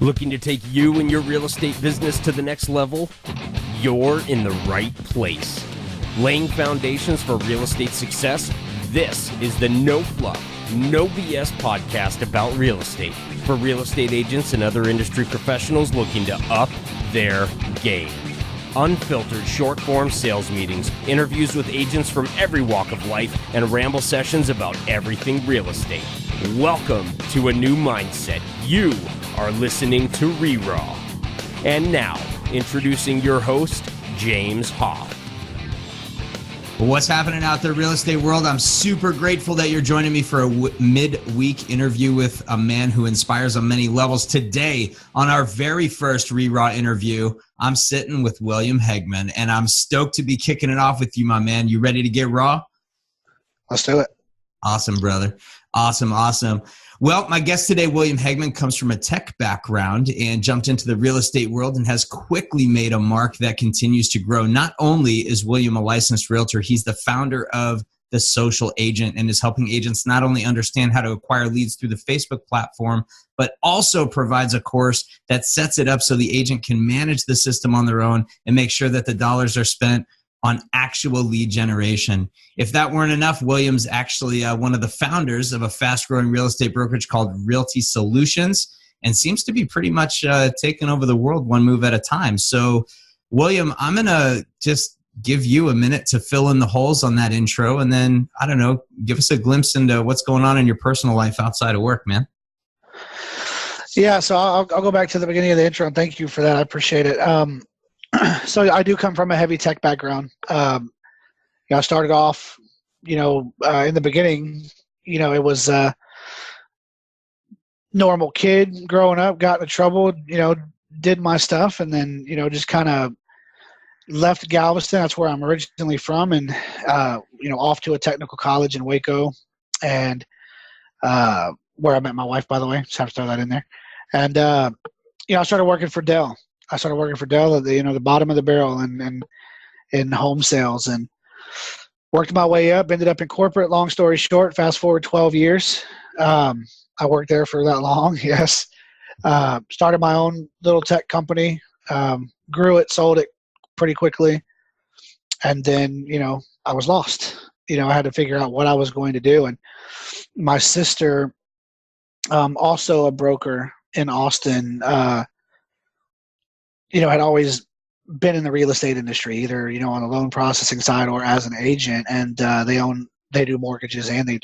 Looking to take you and your real estate business to the next level? You're in the right place. Laying foundations for real estate success? This is the No Fluff, No BS podcast about real estate for real estate agents and other industry professionals looking to up their game. Unfiltered short-form sales meetings, interviews with agents from every walk of life, and ramble sessions about everything real estate. Welcome to a new mindset. You are listening to RERAW. And now, introducing your host, James Hoff. What's happening out there, real estate world? I'm super grateful that you're joining me for a mid-week interview with a man who inspires on many levels. Today, on our very first RERAW interview, I'm sitting with William Hegmann, and I'm stoked to be kicking it off with you, my man. You ready to get raw? Let's do it. Awesome, brother. Awesome. Well, my guest today, William Hegmann, comes from a tech background and jumped into the real estate world and has quickly made a mark that continues to grow. Not only is William a licensed realtor, he's the founder of The Social Agent and is helping agents not only understand how to acquire leads through the Facebook platform, but also provides a course that sets it up so the agent can manage the system on their own and make sure that the dollars are spent on actual lead generation. If that weren't enough, William's actually one of the founders of a fast-growing real estate brokerage called Realty Solutions and seems to be pretty much taking over the world one move at a time. So, William, I'm going to just give you a minute to fill in the holes on that intro and then, I don't know, give us a glimpse into what's going on in your personal life outside of work, man. Yeah, so I'll go back to the beginning of the intro, and thank you for that. I appreciate it. So I do come from a heavy tech background. I started off, in the beginning, it was a normal kid growing up, got into trouble, did my stuff, and then, just kind of left Galveston. That's where I'm originally from, and, off to a technical college in Waco, and where I met my wife, by the way. Just have to throw that in there. And, I started working for Dell. at the bottom of the barrel and in home sales, and worked my way up, ended up in corporate. Long story short, fast forward 12 years. I worked there for that long. Yes. Started my own little tech company, grew it, sold it pretty quickly. And then, I was lost. I had to figure out what I was going to do. And my sister, also a broker in Austin, had always been in the real estate industry, either, on the loan processing side or as an agent. And they do mortgages and they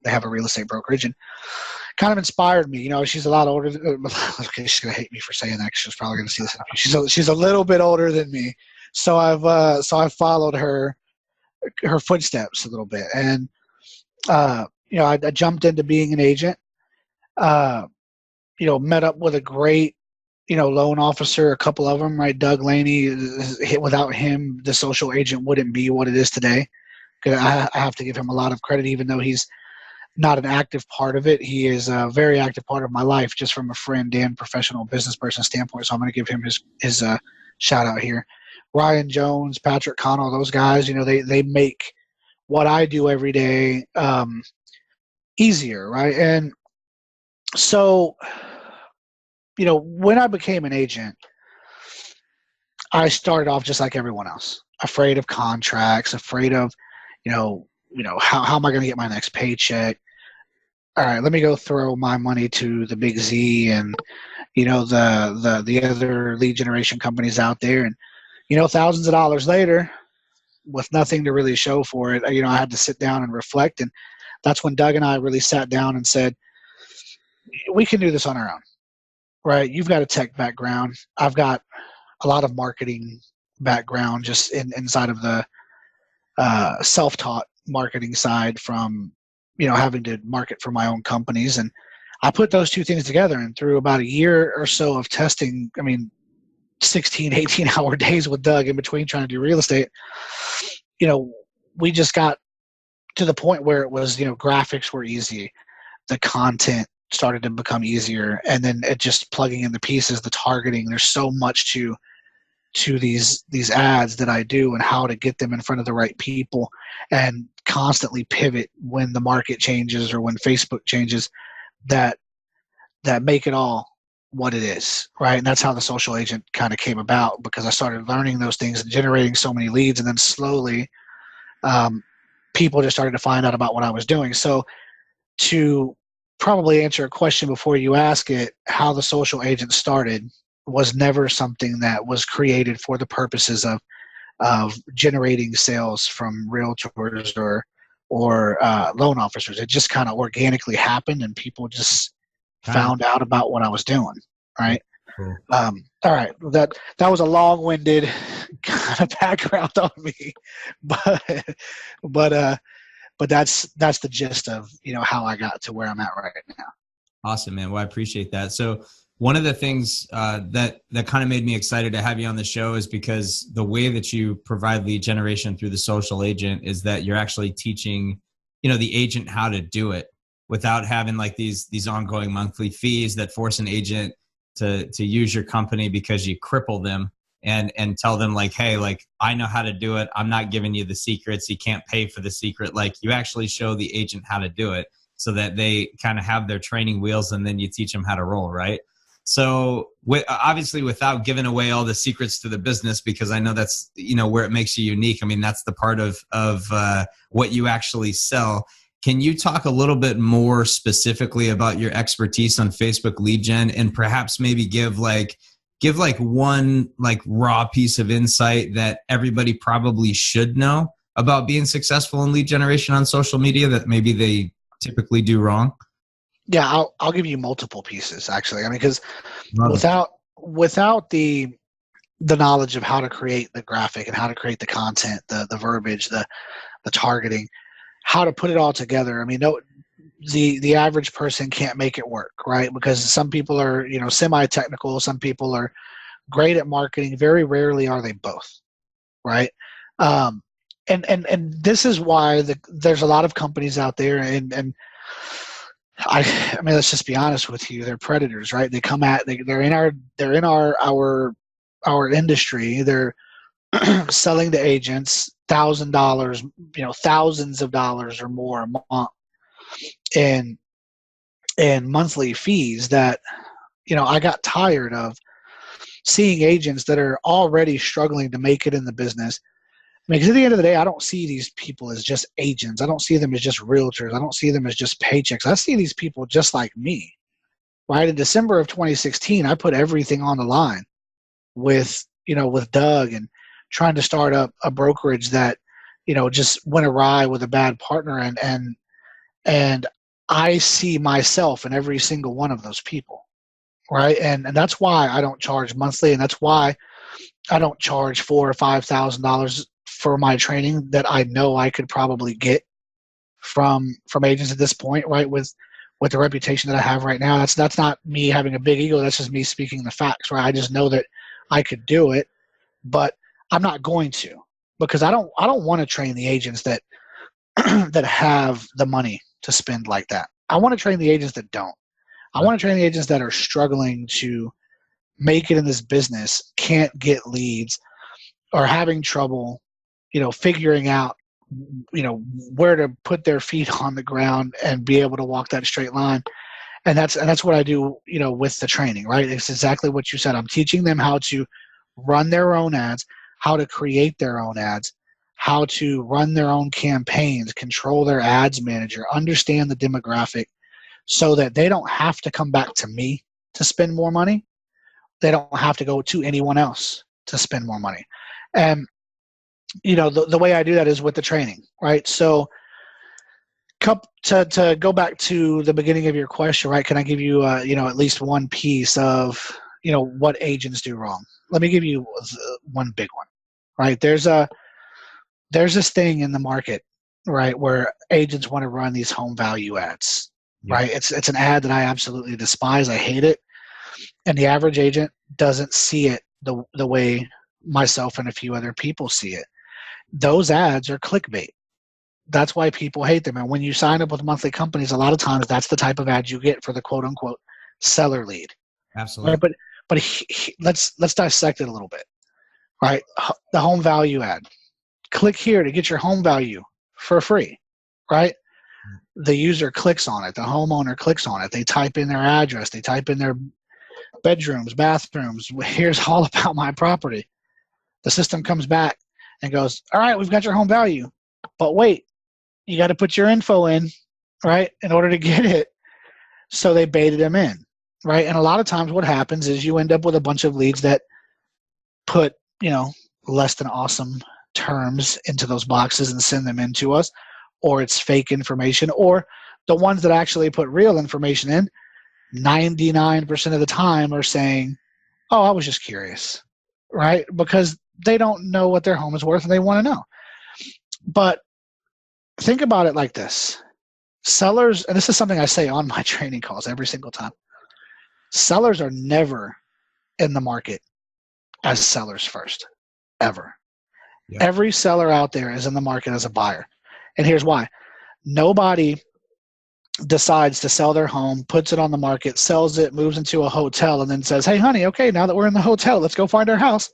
have a real estate brokerage, and kind of inspired me. She's a lot older. Okay, she's going to hate me for saying that. She's probably going to see this. She's a little bit older than me. So I've followed her footsteps a little bit. And, I jumped into being an agent, met up with a great, loan officer, a couple of them, right? Doug Laney. Without him, The Social Agent wouldn't be what it is today. I have to give him a lot of credit, even though he's not an active part of it. He is a very active part of my life, just from a friend and professional business person standpoint. So I'm going to give him his shout out here. Ryan Jones, Patrick Connell, those guys, they make what I do every day easier, right? And so, when I became an agent, I started off just like everyone else, afraid of contracts, afraid of, how am I going to get my next paycheck? All right, let me go throw my money to the Big Z and, the other lead generation companies out there. And, thousands of dollars later, with nothing to really show for it, I had to sit down and reflect. And that's when Doug and I really sat down and said, we can do this on our own, right? You've got a tech background. I've got a lot of marketing background, just inside of the self-taught marketing side from, having to market for my own companies. And I put those two things together, and through about a year or so of testing, 16, 18-hour days with Doug in between trying to do real estate, we just got to the point where it was, graphics were easy. The content started to become easier. And then it just plugging in the pieces, the targeting, there's so much to these ads that I do and how to get them in front of the right people and constantly pivot when the market changes or when Facebook changes that make it all what it is, right? And that's how the social agent kind of came about, because I started learning those things and generating so many leads, and then slowly people just started to find out about what I was doing. So to probably answer a question before you ask it, how the social agent started was never something that was created for the purposes of generating sales from realtors or loan officers. It just kind of organically happened, and people just found out about what I was doing. Right. Cool. All right. That was a long-winded kind of background on me, but that's the gist of, how I got to where I'm at right now. Awesome, man. Well, I appreciate that. So one of the things that kind of made me excited to have you on the show is because the way that you provide lead generation through the social agent is that you're actually teaching, the agent how to do it without having like these ongoing monthly fees that force an agent to use your company because you cripple them and tell them like, hey, like, I know how to do it. I'm not giving you the secrets. You can't pay for the secret. Like, you actually show the agent how to do it so that they kind of have their training wheels, and then you teach them how to roll, right? So obviously without giving away all the secrets to the business, because I know that's, where it makes you unique. I mean, that's the part of what you actually sell. Can you talk a little bit more specifically about your expertise on Facebook lead gen, and perhaps maybe give one like raw piece of insight that everybody probably should know about being successful in lead generation on social media that maybe they typically do wrong? Yeah, I'll give you multiple pieces, actually. I mean, because without the knowledge of how to create the graphic and how to create the content, the verbiage, the targeting, how to put it all together. I mean, the average person can't make it work, right? Because some people are, semi-technical, some people are great at marketing. Very rarely are they both, right? And this is why there's a lot of companies out there, and I mean, let's just be honest with you. They're predators, right? They're in our industry. They're selling to agents $1,000, thousands of dollars or more a month in monthly fees that, I got tired of seeing agents that are already struggling to make it in the business. I mean, because at the end of the day, I don't see these people as just agents. I don't see them as just realtors. I don't see them as just paychecks. I see these people just like me, right? In December of 2016, I put everything on the line with Doug, and trying to start up a brokerage that, just went awry with a bad partner. And I see myself in every single one of those people, right? And that's why I don't charge monthly, and that's why I don't charge $4,000 or $5,000 for my training that I know I could probably get from agents at this point, right? With the reputation that I have right now, that's not me having a big ego. That's just me speaking the facts, right? I just know that I could do it, but I'm not going to, because I don't want to train the agents that that have the money to spend like that. I want to train the agents that don't. I want to train the agents that are struggling to make it in this business, can't get leads, are having trouble, figuring out, where to put their feet on the ground and be able to walk that straight line. And that's what I do, with the training, right? It's exactly what you said. I'm teaching them how to run their own ads, how to create their own ads, how to run their own campaigns, control their ads manager, understand the demographic, so that they don't have to come back to me to spend more money. They don't have to go to anyone else to spend more money. And, the way I do that is with the training, right? So to go back to the beginning of your question, right? Can I give you, at least one piece of, what agents do wrong? Let me give you one big one, right? There's this thing in the market, right, where agents want to run these home value ads, right? It's an ad that I absolutely despise. I hate it. And the average agent doesn't see it the way myself and a few other people see it. Those ads are clickbait. That's why people hate them. And when you sign up with monthly companies, a lot of times that's the type of ad you get for the quote unquote seller lead. Absolutely. Right? But let's dissect it a little bit. Right? The home value ad. Click here to get your home value for free. Right? The user clicks on it. The homeowner clicks on it. They type in their address. They type in bedrooms, bathrooms. Here's all about my property. The system comes back and goes, all right, we've got your home value. But wait, you got to put your info in, right, in order to get it. So they baited them in, right? And a lot of times what happens is you end up with a bunch of leads that put, less than awesome terms into those boxes and send them in to us, or it's fake information, or the ones that actually put real information in, 99% of the time are saying, oh, I was just curious, right? Because they don't know what their home is worth and they want to know. But think about it like this. Sellers, and this is something I say on my training calls every single time, sellers are never in the market as sellers first, ever. Yep. Every seller out there is in the market as a buyer. And here's why. Nobody decides to sell their home, puts it on the market, sells it, moves into a hotel, and then says, hey, honey, okay, now that we're in the hotel, let's go find our house,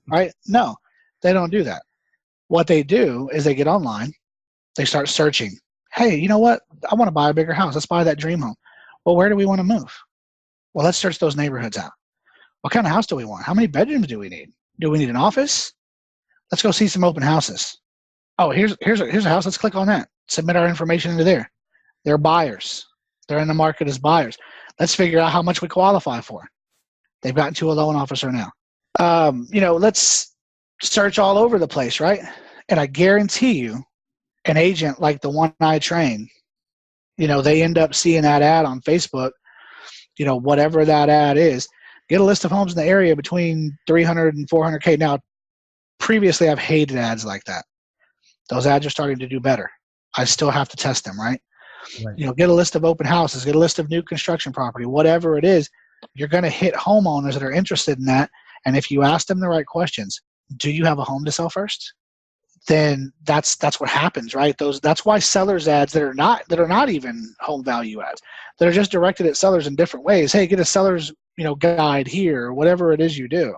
right? No, they don't do that. What they do is they get online, they start searching. Hey, you know what? I want to buy a bigger house. Let's buy that dream home. Well, where do we want to move? Well, let's search those neighborhoods out. What kind of house do we want? How many bedrooms do we need? Do we need an office? Let's go see some open houses. Oh, here's a house. Let's click on that. Submit our information into there. They're buyers. They're in the market as buyers. Let's figure out how much we qualify for. They've gotten to a loan officer now. Let's search all over the place, right? And I guarantee you, an agent like the one I train, they end up seeing that ad on Facebook, whatever that ad is, get a list of homes in the area between 300 and 400K. Now, previously I've hated ads like that. Those ads are starting to do better. I still have to test them, right? Get a list of open houses, get a list of new construction property, whatever it is, you're going to hit homeowners that are interested in that. And if you ask them the right questions, do you have a home to sell first? Then that's what happens, right? That's why sellers ads that are not even home value ads, that are just directed at sellers in different ways. Hey, get a seller's guide here, or whatever it is you do.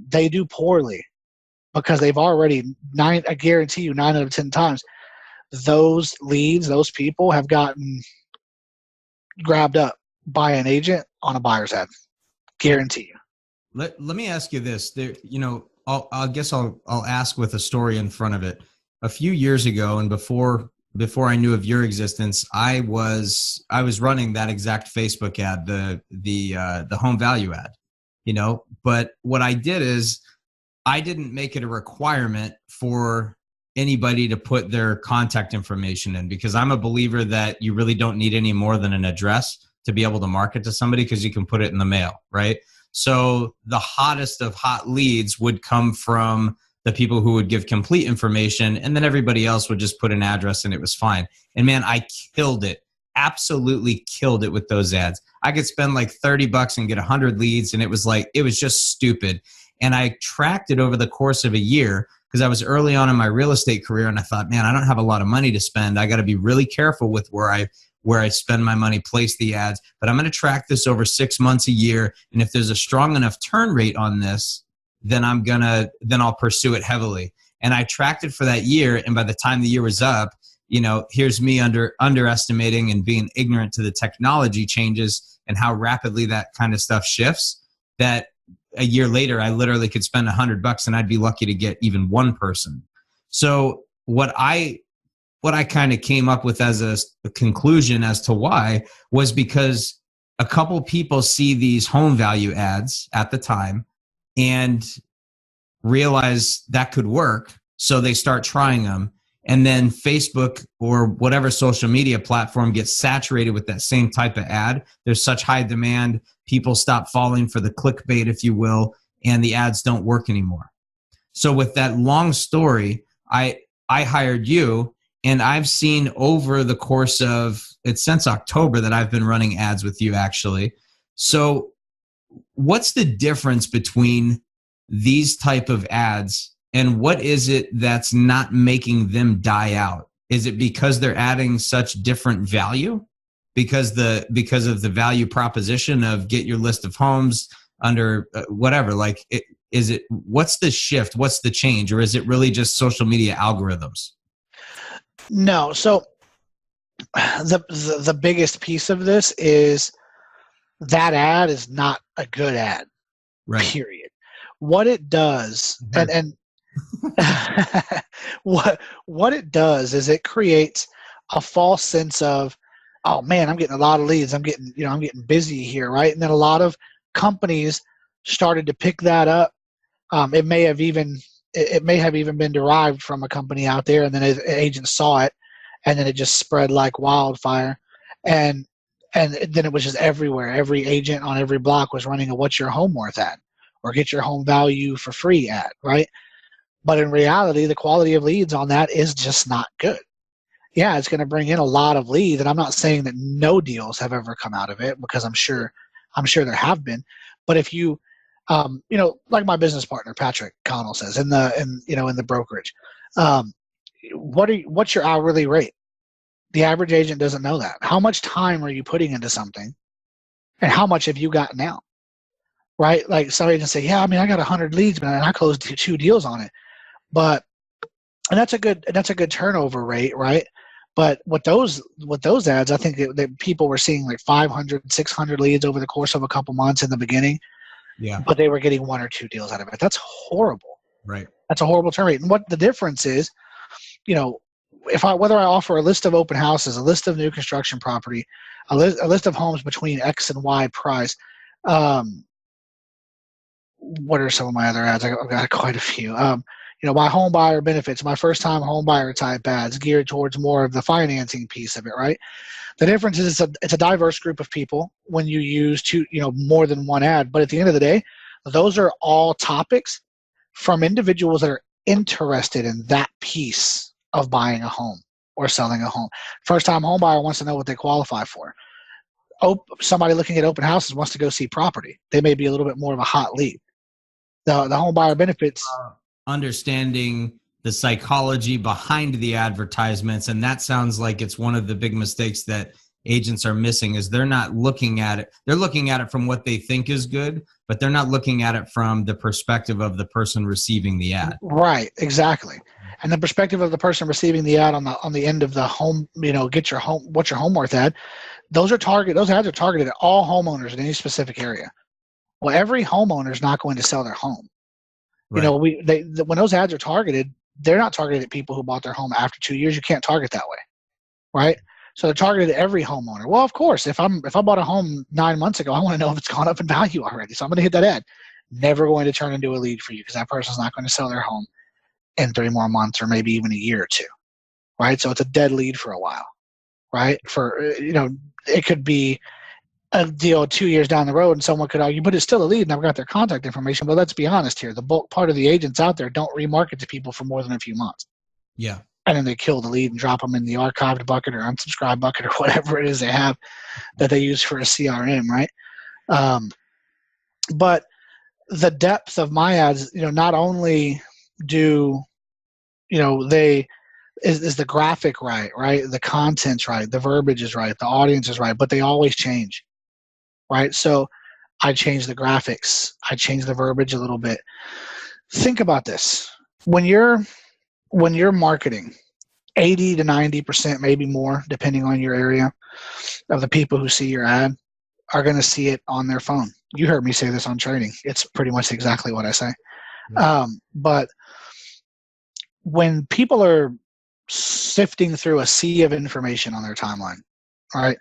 They do poorly because they've already I guarantee you 9 out of 10 times those leads, those people have gotten grabbed up by an agent on a buyer's ad. Guarantee you. Let me ask you this. There, I guess I'll ask with a story in front of it. A few years ago, and before I knew of your existence, I was running that exact Facebook ad, the home value ad, But what I did is I didn't make it a requirement for anybody to put their contact information in, because I'm a believer that you really don't need any more than an address to be able to market to somebody, because you can put it in the mail, right? So the hottest of hot leads would come from the people who would give complete information, and then everybody else would just put an address and it was fine. And man, I killed it. Absolutely killed it with those ads. I could spend like $30 and get 100 leads, and it was just stupid. And I tracked it over the course of a year, because I was early on in my real estate career, and I thought, man, I don't have a lot of money to spend. I got to be really careful with where I spend my money, place the ads. But I'm going to track this over 6 months, a year, and if there's a strong enough turn rate on this, then I'll pursue it heavily. And I tracked it for that year, and by the time the year was up, here's me underestimating and being ignorant to the technology changes and how rapidly that kind of stuff shifts, that a year later, I literally could spend $100 and I'd be lucky to get even one person. So what I kind of came up with as a conclusion as to why was because a couple people see these home value ads at the time and realize that could work. So they start trying them. And then Facebook or whatever social media platform gets saturated with that same type of ad. There's such high demand. People stop falling for the clickbait, if you will, and the ads don't work anymore. So with that long story, I hired you, and I've seen over the course of, it's since October that I've been running ads with you, actually. So what's the difference between these type of ads, and what is it that's not making them die out? Is it because they're adding such different value? Because of the value proposition of get your list of homes under whatever, what's the shift? What's the change? Or is it really just social media algorithms? No. So the biggest piece of this is that ad is not a good ad. Right. Period. What it does, and what it does is it creates a false sense of, oh man, I'm getting a lot of leads. I'm getting busy here, right? And then a lot of companies started to pick that up. It may have even been derived from a company out there, and then an agent saw it, and then it just spread like wildfire, and then it was just everywhere. Every agent on every block was running a "What's your home worth" ad, or "Get your home value for free" ad, right? But in reality, the quality of leads on that is just not good. Yeah, it's going to bring in a lot of leads, and I'm not saying that no deals have ever come out of it, because I'm sure there have been. But if you, like my business partner Patrick Connell says in the brokerage, what's your hourly rate? The average agent doesn't know that. How much time are you putting into something, and how much have you gotten out? Right? Like some agents say, yeah, I mean, I got 100 leads, but I closed 2 deals on it. But and that's a good turnover rate, right? But with those ads, I think that people were seeing like 500, 600 leads over the course of a couple months in the beginning. Yeah. But they were getting 1 or 2 deals out of it. That's horrible. Right. That's a horrible turn rate. And what the difference is, whether I offer a list of open houses, a list of new construction property, a list of homes between X and Y price. What are some of my other ads? I've got quite a few. My home buyer benefits, my first time home buyer type ads geared towards more of the financing piece of it, right? The difference is it's a diverse group of people when you use more than one ad. But at the end of the day, those are all topics from individuals that are interested in that piece of buying a home or selling a home. First time home buyer wants to know what they qualify for. Somebody looking at open houses wants to go see property. They may be a little bit more of a hot lead. The home buyer benefits. Understanding the psychology behind the advertisements, and that sounds like it's one of the big mistakes that agents are missing, is they're not looking at it. They're looking at it from what they think is good, but they're not looking at it from the perspective of the person receiving the ad. Right, exactly. And the perspective of the person receiving the ad on the end of the home, get your home, what's your home worth ad. Those ads are targeted at all homeowners in any specific area. Well, every homeowner is not going to sell their home. Right. When those ads are targeted, they're not targeted at people who bought their home after 2 years. You can't target that way, right? So they're targeted at every homeowner. Well, of course, if I bought a home 9 months ago, I want to know if it's gone up in value already. So I'm going to hit that ad. Never going to turn into a lead for you, because that person's not going to sell their home in 3 more months or maybe even a year or 2, right? So it's a dead lead for a while, right? It could be a deal 2 years down the road, and someone could argue, but it's still a lead, and I've got their contact information. But let's be honest here. The bulk part of the agents out there don't remarket to people for more than a few months. Yeah. And then they kill the lead and drop them in the archived bucket or unsubscribed bucket or whatever it is they have that they use for a CRM, right? But the depth of my ads, not only do, is the graphic right? The content's right, the verbiage is right, the audience is right, but they always change. Right? So I change the graphics. I change the verbiage a little bit. Think about this. When you're marketing, 80 to 90%, maybe more, depending on your area, of the people who see your ad are going to see it on their phone. You heard me say this on training. It's pretty much exactly what I say. Yeah. But when people are sifting through a sea of information on their timeline, right?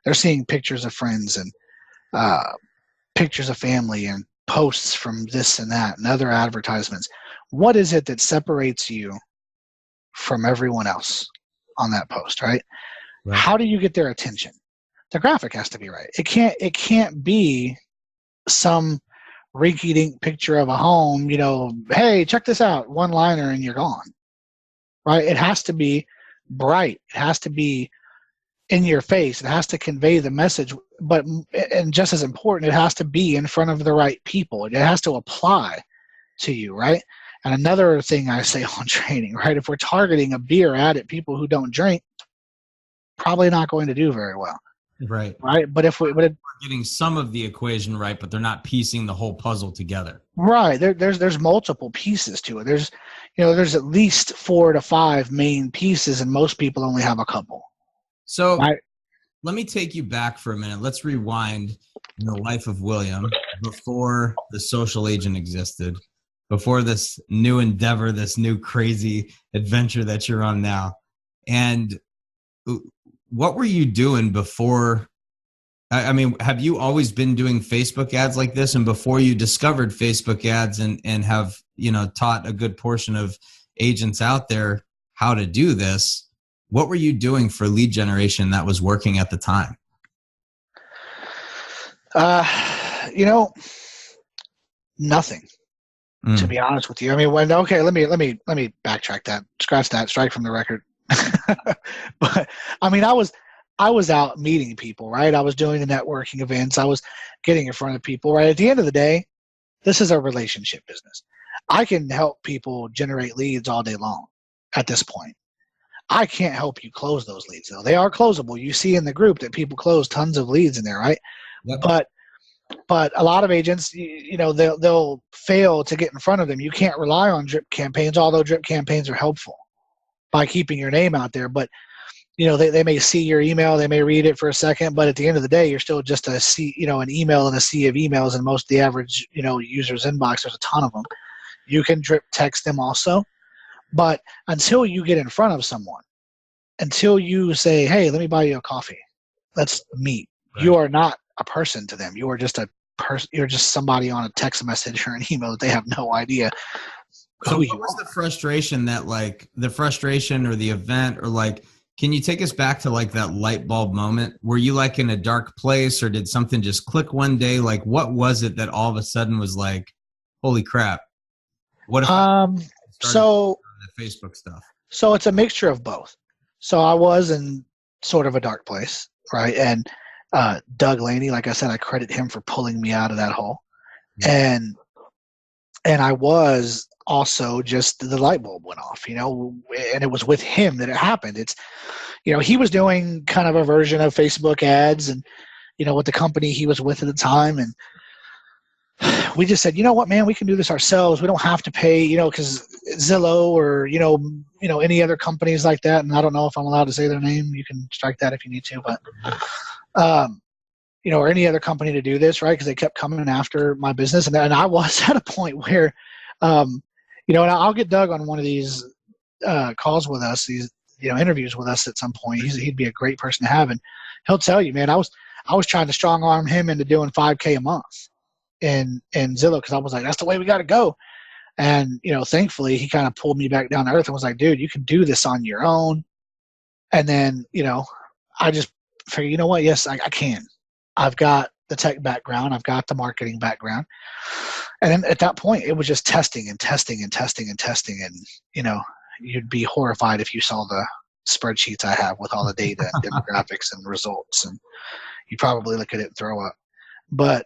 They're seeing pictures of friends and pictures of family and posts from this and that and other advertisements. What is it that separates you from everyone else on that post, right? How do you get their attention? The graphic has to be right. It can't be some rinky-dink picture of a home, hey, check this out, one-liner and you're gone, right? It has to be bright. It has to be in your face. It has to convey the message, and just as important, it has to be in front of the right people. It has to apply to you, right? And another thing I say on training, right? If we're targeting a beer ad at people who don't drink, probably not going to do very well. Right. Right. But we're getting some of the equation right, but they're not piecing the whole puzzle together. Right. There's multiple pieces to it. There's at least 4 to 5 main pieces, and most people only have a couple. So let me take you back for a minute. Let's rewind. in the life of William before the social agent existed, before this new endeavor, this new crazy adventure that you're on now. And what were you doing before? I mean, have you always been doing Facebook ads like this? And before you discovered Facebook ads and have, taught a good portion of agents out there how to do this, what were you doing for lead generation that was working at the time? Nothing, to be honest with you. I mean, let me backtrack that. Scratch that. Strike from the record. But I mean, I was out meeting people, right? I was doing the networking events. I was getting in front of people, right? At the end of the day, this is a relationship business. I can help people generate leads all day long at this point. I can't help you close those leads, though. They are closable. You see in the group that people close tons of leads in there, right? Yep. But a lot of agents, they'll fail to get in front of them. You can't rely on drip campaigns, although drip campaigns are helpful by keeping your name out there. But they may see your email, they may read it for a second, but at the end of the day, you're still just an email in a sea of emails, and most of the average, user's inbox, there's a ton of them. You can drip text them also, but until you get in front of someone, until you say, hey, let me buy you a coffee, let's meet. Right. You are not a person to them. You are just you're just somebody on a text message or an email that they have no idea. So what was the frustration or the event, or can you take us back to that light bulb moment? Were you in a dark place, or did something just click one day? What was it that all of a sudden was holy crap? What if the Facebook stuff? So it's a mixture of both. So I was in sort of a dark place, right? And Doug Laney, like I said, I credit him for pulling me out of that hole. Mm-hmm. And I was also just, the light bulb went off, and it was with him that it happened. It's, he was doing kind of a version of Facebook ads and, with the company he was with at the time. And we just said, you know what, man, we can do this ourselves. We don't have to pay, because Zillow or, any other companies like that. And I don't know if I'm allowed to say their name. You can strike that if you need to, but, or any other company to do this, right? Because they kept coming after my business. And I was at a point where, and I'll get Doug on one of these calls with us, these interviews with us at some point. He'd be a great person to have, and he'll tell you, man, I was trying to strong arm him into doing $5,000 a month in Zillow, because I was like, that's the way we got to go. And thankfully, he kind of pulled me back down to earth and was like, dude, you can do this on your own. And then I just figured, you know what? Yes, I can. I've got the tech background. I've got the marketing background. And then at that point, it was just testing and testing and testing and testing. And, you'd be horrified if you saw the spreadsheets I have with all the data and demographics and results. And you probably look at it and throw up. But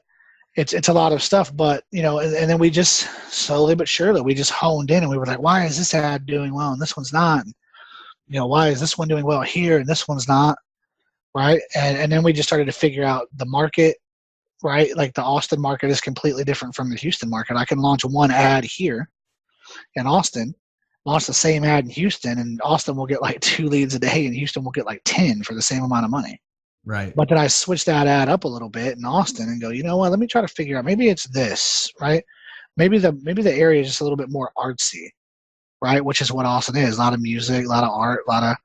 it's a lot of stuff. But, and then we just slowly but surely, we just honed in and we were like, why is this ad doing well and this one's not? And, why is this one doing well here and this one's not? Right. And then we just started to figure out the market, right? The Austin market is completely different from the Houston market. I can launch one ad here in Austin, launch the same ad in Houston, and Austin will get 2 leads a day and Houston will get 10 for the same amount of money. Right. But then I switch that ad up a little bit in Austin and go, you know what, let me try to figure out, maybe it's this, right? Maybe the area is just a little bit more artsy, right? Which is what Austin is. A lot of music, a lot of art, a lot of,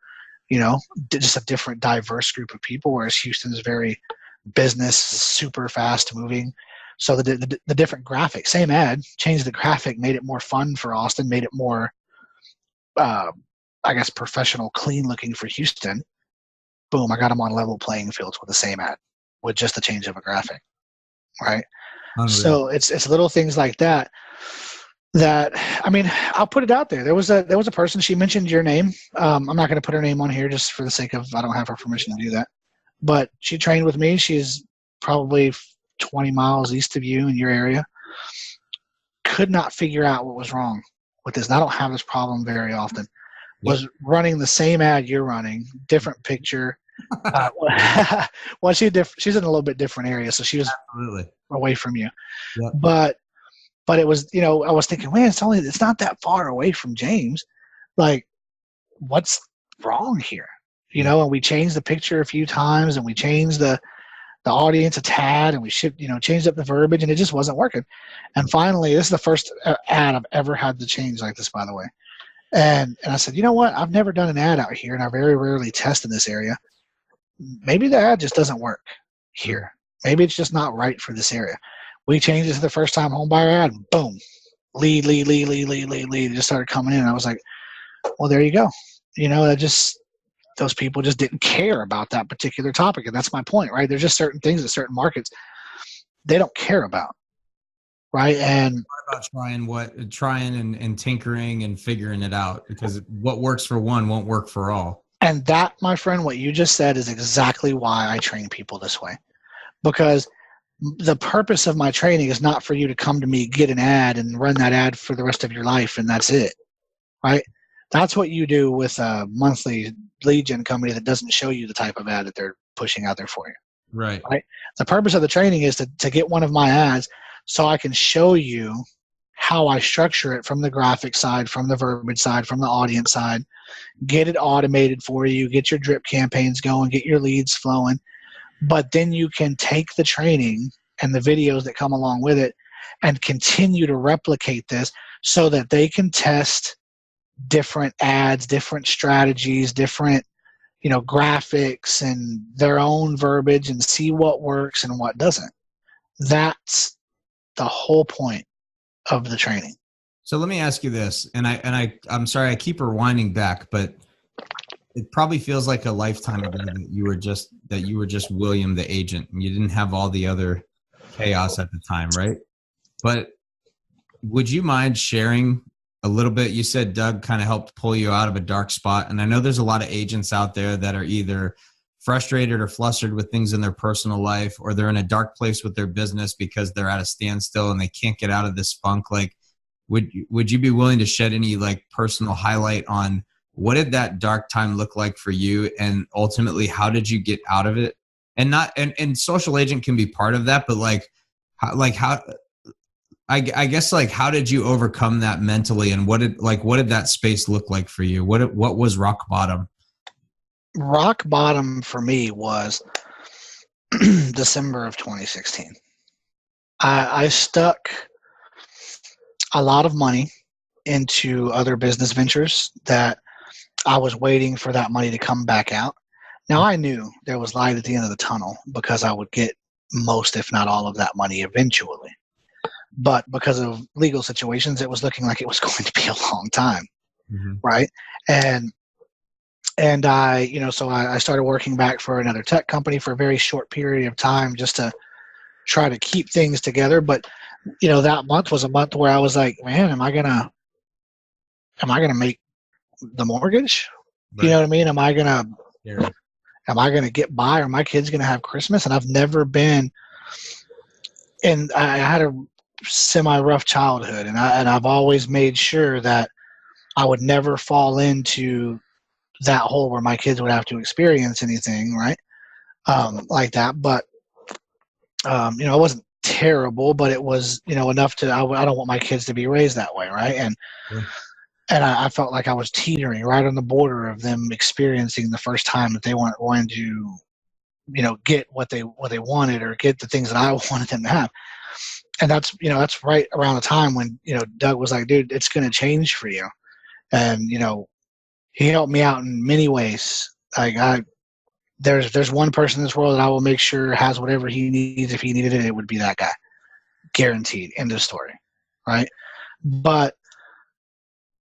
just a different diverse group of people, whereas Houston is very business, super fast moving. So the different graphic, same ad, changed the graphic, made it more fun for Austin, made it more, professional, clean looking for Houston. Boom, I got them on level playing fields with the same ad, with just the change of a graphic, right? Unreal. So it's little things like that. I'll put it out there. There was a person, she mentioned your name. I'm not going to put her name on here just for the sake of, I don't have her permission to do that. But she trained with me. She's probably 20 miles east of you in your area. Could not figure out what was wrong with this. And I don't have this problem very often. Yep. Was running the same ad you're running, different picture. Well, she's in a little bit different area, so she was absolutely away from you. Yep. But it was, I was thinking, man, it's not that far away from James. What's wrong here? And we changed the picture a few times, and we changed the the audience a tad, and we changed up the verbiage, and it just wasn't working. And finally, this is the first ad I've ever had to change like this, by the way. And I said, you know what? I've never done an ad out here, and I very rarely test in this area. Maybe the ad just doesn't work here. Maybe it's just not right for this area. We changed it to the first time home buyer ad. Boom. Lead. It just started coming in. I was like, well, there you go. Those people just didn't care about that particular topic. And that's my point, right? There's just certain things that certain markets, they don't care about. Right. And about trying and tinkering and figuring it out, because what works for one won't work for all. And that, my friend, what you just said is exactly why I train people this way. Because the purpose of my training is not for you to come to me, get an ad, and run that ad for the rest of your life, and that's it, right? That's what you do with a monthly lead gen company that doesn't show you the type of ad that they're pushing out there for you. Right. The purpose of the training is to get one of my ads so I can show you how I structure it from the graphic side, from the verbiage side, from the audience side, get it automated for you, get your drip campaigns going, get your leads flowing. But then you can take the training and the videos that come along with it and continue to replicate this so that they can test different ads, different strategies, different, graphics and their own verbiage and see what works and what doesn't. That's the whole point of the training. So let me ask you this, and I'm sorry I keep rewinding back, but it probably feels like a lifetime ago that you were just William the agent, and you didn't have all the other chaos at the time, right? But would you mind sharing a little bit? You said Doug kind of helped pull you out of a dark spot, and I know there's a lot of agents out there that are either frustrated or flustered with things in their personal life, or they're in a dark place with their business because they're at a standstill and they can't get out of this funk. Like, would you be willing to shed any personal highlight on what did that dark time look like for you, and ultimately how did you get out of it? And social agent can be part of that, but I guess how did you overcome that mentally, and what did that space look like for you? What was rock bottom? Rock bottom for me was December of 2016. I stuck a lot of money into other business ventures that I was waiting for that money to come back out. Now, I knew there was light at the end of the tunnel because I would get most, if not all, of that money eventually. But because of legal situations, it was looking like it was going to be a long time, right? And I started working back for another tech company for a very short period of time just to try to keep things together. But that month was a month where I was like, man, am I gonna make the mortgage? Right. You know what I mean? Am I gonna get by? Are my kids gonna have Christmas? And I've never been. And I had a semi-rough childhood, and I've always made sure that I would never fall into that hole where my kids would have to experience anything, right? Like that. But it wasn't terrible, but it was enough to. I don't want my kids to be raised that way, right? And I felt like I was teetering right on the border of them experiencing the first time that they weren't going to, get what they wanted or get the things that I wanted them to have. And that's right around the time when, Doug was like, dude, it's going to change for you. And, he helped me out in many ways. There's one person in this world that I will make sure has whatever he needs. If he needed it, it would be that guy. Guaranteed. End of story. Right. But,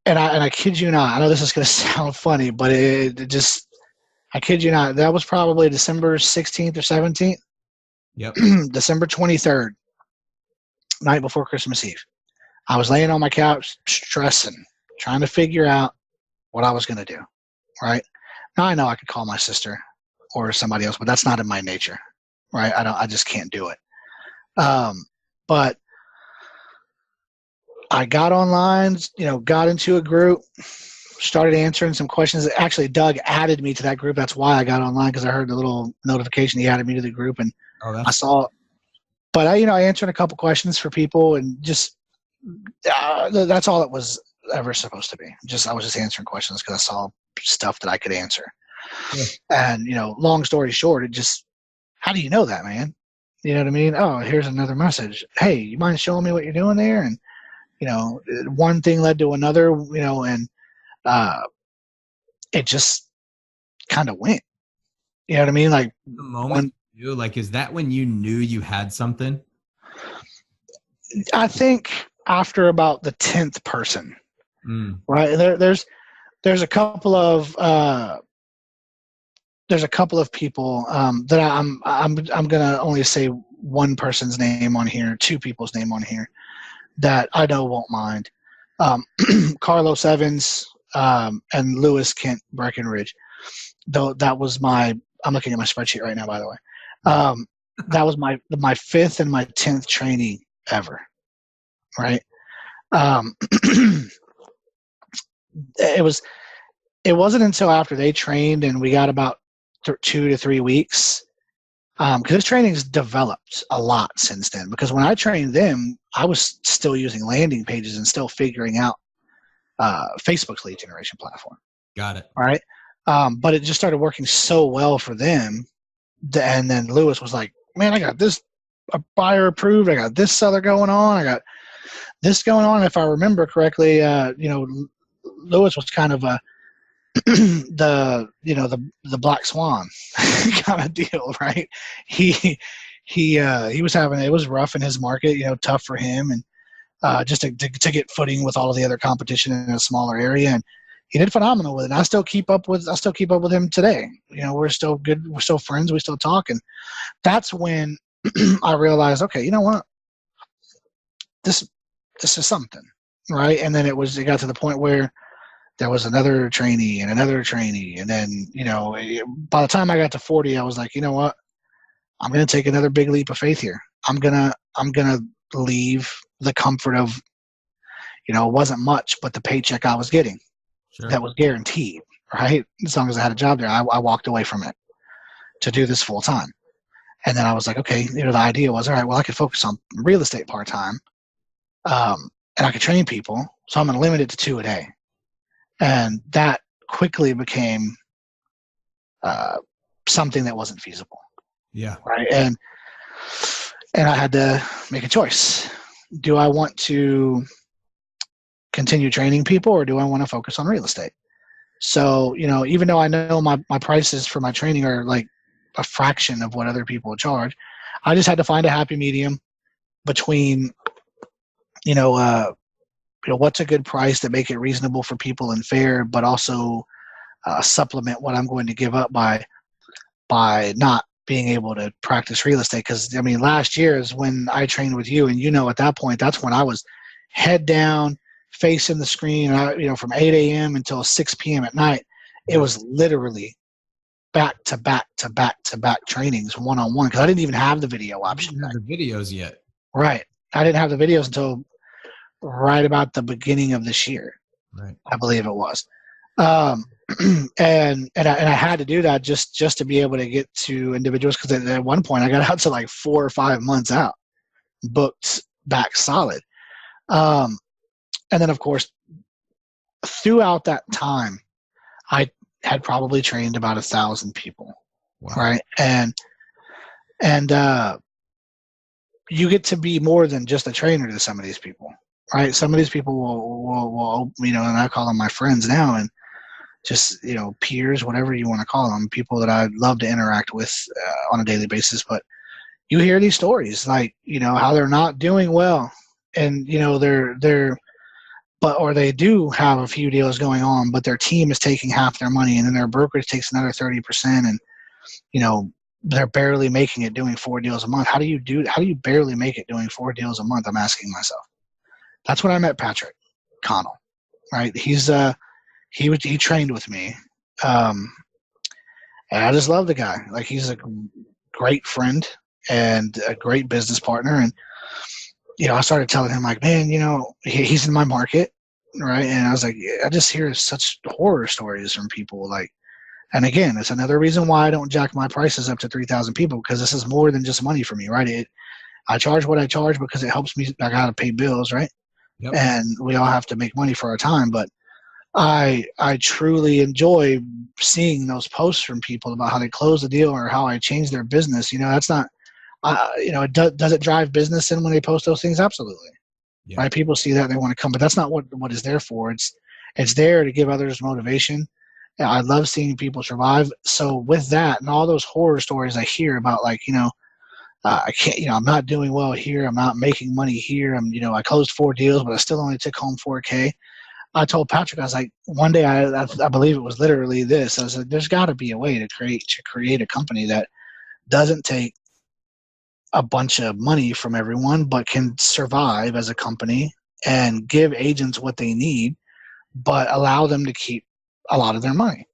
and I kid you not, I know this is going to sound funny, but I kid you not, that was probably December 16th or 17th. Yep. December 23rd, night before Christmas Eve. I was laying on my couch, stressing, trying to figure out what I was going to do, right? Now I know I could call my sister or somebody else, but that's not in my nature, right? I just can't do it. But I got online, got into a group, started answering some questions. Actually, Doug added me to that group. That's why I got online, because I heard the little notification he added me to the group, and I saw it. But I answered a couple questions for people, and just that's all it was ever supposed to be. I was just answering questions because I saw stuff that I could answer. Yeah. And long story short, it just how do you know that, man? You know what I mean? Oh, here's another message. Hey, you mind showing me what you're doing there? And, one thing led to another, and it just kind of went. You know what I mean? Like The moment you knew, like, is that when you knew you had something? I think after about the 10th person, right? There's a couple of people that I'm gonna only say one person's name on here, two people's name on here that I know won't mind. Carlos Evans and Lewis Kent Breckenridge. Though that was I'm looking at my spreadsheet right now, by the way. That was my 5th and my 10th training ever, right? It wasn't until after they trained and we got about 2 to 3 weeks, because this training's developed a lot since then. Because when I trained them, I was still using landing pages and still figuring out Facebook's lead generation platform. Got it. All right. But it just started working so well for them. And then Lewis was like, man, I got this buyer approved. I got this seller going on. I got this going on. If I remember correctly, Lewis was kind of the black swan kind of deal, right? He was having, it was rough in his market, tough for him, and just to get footing with all of the other competition in a smaller area. And he did phenomenal with it. And I still keep up with him today. We're still good. We're still friends. We still talk. And that's when I realized, okay, you know what? This is something, right? And then it got to the point where there was another trainee and another trainee. And then, by the time I got to 40, I was like, you know what? I'm going to take another big leap of faith here. I'm going to leave the comfort of, it wasn't much, but the paycheck I was getting. Sure. That was guaranteed, right? As long as I had a job there, I walked away from it to do this full time. And then I was like, okay, the idea was, all right, well, I could focus on real estate part-time, and I could train people. So I'm going to limit it to 2 a day. And that quickly became something that wasn't feasible. Yeah. Right. And I had to make a choice. Do I want to continue training people, or do I want to focus on real estate? So, even though I know my prices for my training are like a fraction of what other people charge, I just had to find a happy medium between, what's a good price to make it reasonable for people and fair, but also supplement what I'm going to give up by not being able to practice real estate. Because, last year is when I trained with you, and at that point, that's when I was head down, facing the screen, from 8 a.m. until 6 p.m. at night. It was literally back to back to back to back trainings, one-on-one, because I didn't even have the video option. You didn't have the videos yet. Right. I didn't have the videos until right about the beginning of this year. Right. I believe it was. And I had to do that just to be able to get to individuals, because at one point I got out to like 4 or 5 months out, booked back solid. And then, of course, throughout that time, I had probably trained about 1,000 people. Wow. Right. And you get to be more than just a trainer to some of these people, right? Some of these people will and I call them my friends now, and just, peers, whatever you want to call them, people that I love to interact with on a daily basis. But you hear these stories, like, how they're not doing well, and, or they do have a few deals going on, but their team is taking half their money, and then their brokerage takes another 30%, and, they're barely making it doing 4 deals a month. How do you barely make it doing 4 deals a month? I'm asking myself. That's when I met Patrick Connell, right? He trained with me. And I just love the guy. Like, he's a great friend and a great business partner. And, I started telling him, like, man, he's in my market, right? And I was like, I just hear such horror stories from people, like, and again, it's another reason why I don't jack my prices up to 3,000 people, because this is more than just money for me, right? I charge what I charge because it helps me. I got to pay bills, right? Yep. And we all have to make money for our time. But I truly enjoy seeing those posts from people about how they close the deal or how I changed their business. That's not, does it drive business in when they post those things? Absolutely. Yeah. Right? People see that and they want to come, but that's not what it's there for. It's there to give others motivation. I love seeing people survive. So with that and all those horror stories I hear about, like, I can't, I'm not doing well here. I'm not making money here. I closed 4 deals, but I still only took home 4K. I told Patrick, I was like, one day I believe it was literally this. I said, there's got to be a way to create a company that doesn't take a bunch of money from everyone, but can survive as a company and give agents what they need, but allow them to keep a lot of their money.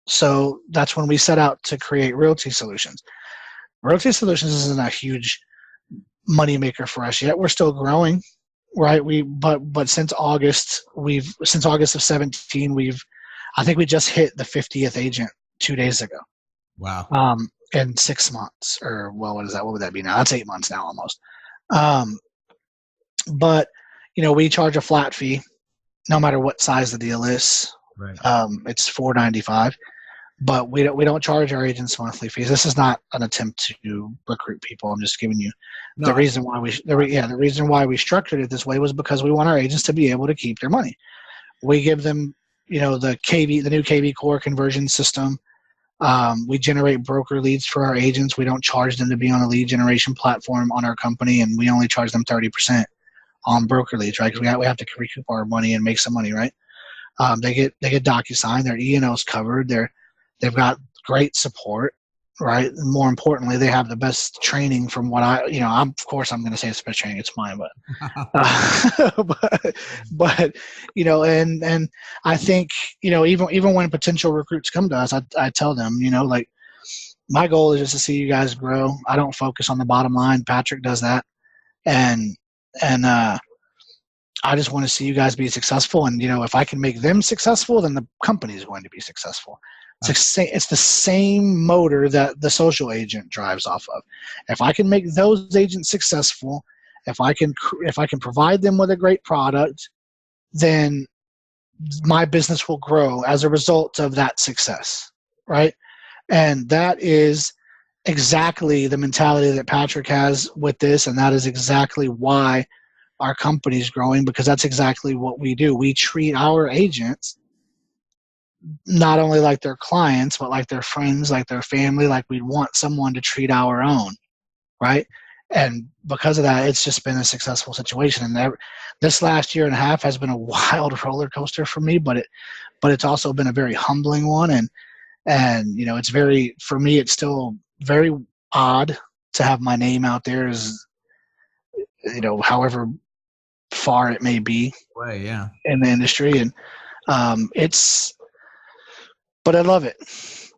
So that's when we set out to create Realty Solutions. Realty Solutions isn't a huge moneymaker for us yet. We're still growing, right? But since August of 17, I think we just hit the 50th agent 2 days ago. Wow. In 6 months, or what is that? What would that be now? That's 8 months now almost. But we charge a flat fee, no matter what size the deal is. Right. It's $4.95, but we don't charge our agents monthly fees. This is not an attempt to recruit people. I'm just giving you the reason why the reason why we structured it this way was because we want our agents to be able to keep their money. We give them, the new KV core conversion system. We generate broker leads for our agents. We don't charge them to be on a lead generation platform on our company, and we only charge them 30% on broker leads, right? Because we have to recoup our money and make some money, right? They get DocuSign. Their E&O's covered. They've got great support, right? And more importantly, they have the best training from what I'm going to say it's the best training. It's mine, but and I think, even when potential recruits come to us, I tell them, like, my goal is just to see you guys grow. I don't focus on the bottom line. Patrick does that. And I just want to see you guys be successful. And, if I can make them successful, then the company is going to be successful. It's the same motor that the social agent drives off of. If I can make those agents successful, if I can provide them with a great product, then my business will grow as a result of that success, right? And that is exactly the mentality that Patrick has with this, and that is exactly why our company is growing, because that's exactly what we do. We treat our agents not only like their clients, but like their friends, like their family, like we'd want someone to treat our own, right? And because of that, it's just been a successful situation. And this last year and a half has been a wild roller coaster for me, but it's also been a very humbling one. And for me, it's still very odd to have my name out there as, however far it may be in the industry. And but I love it.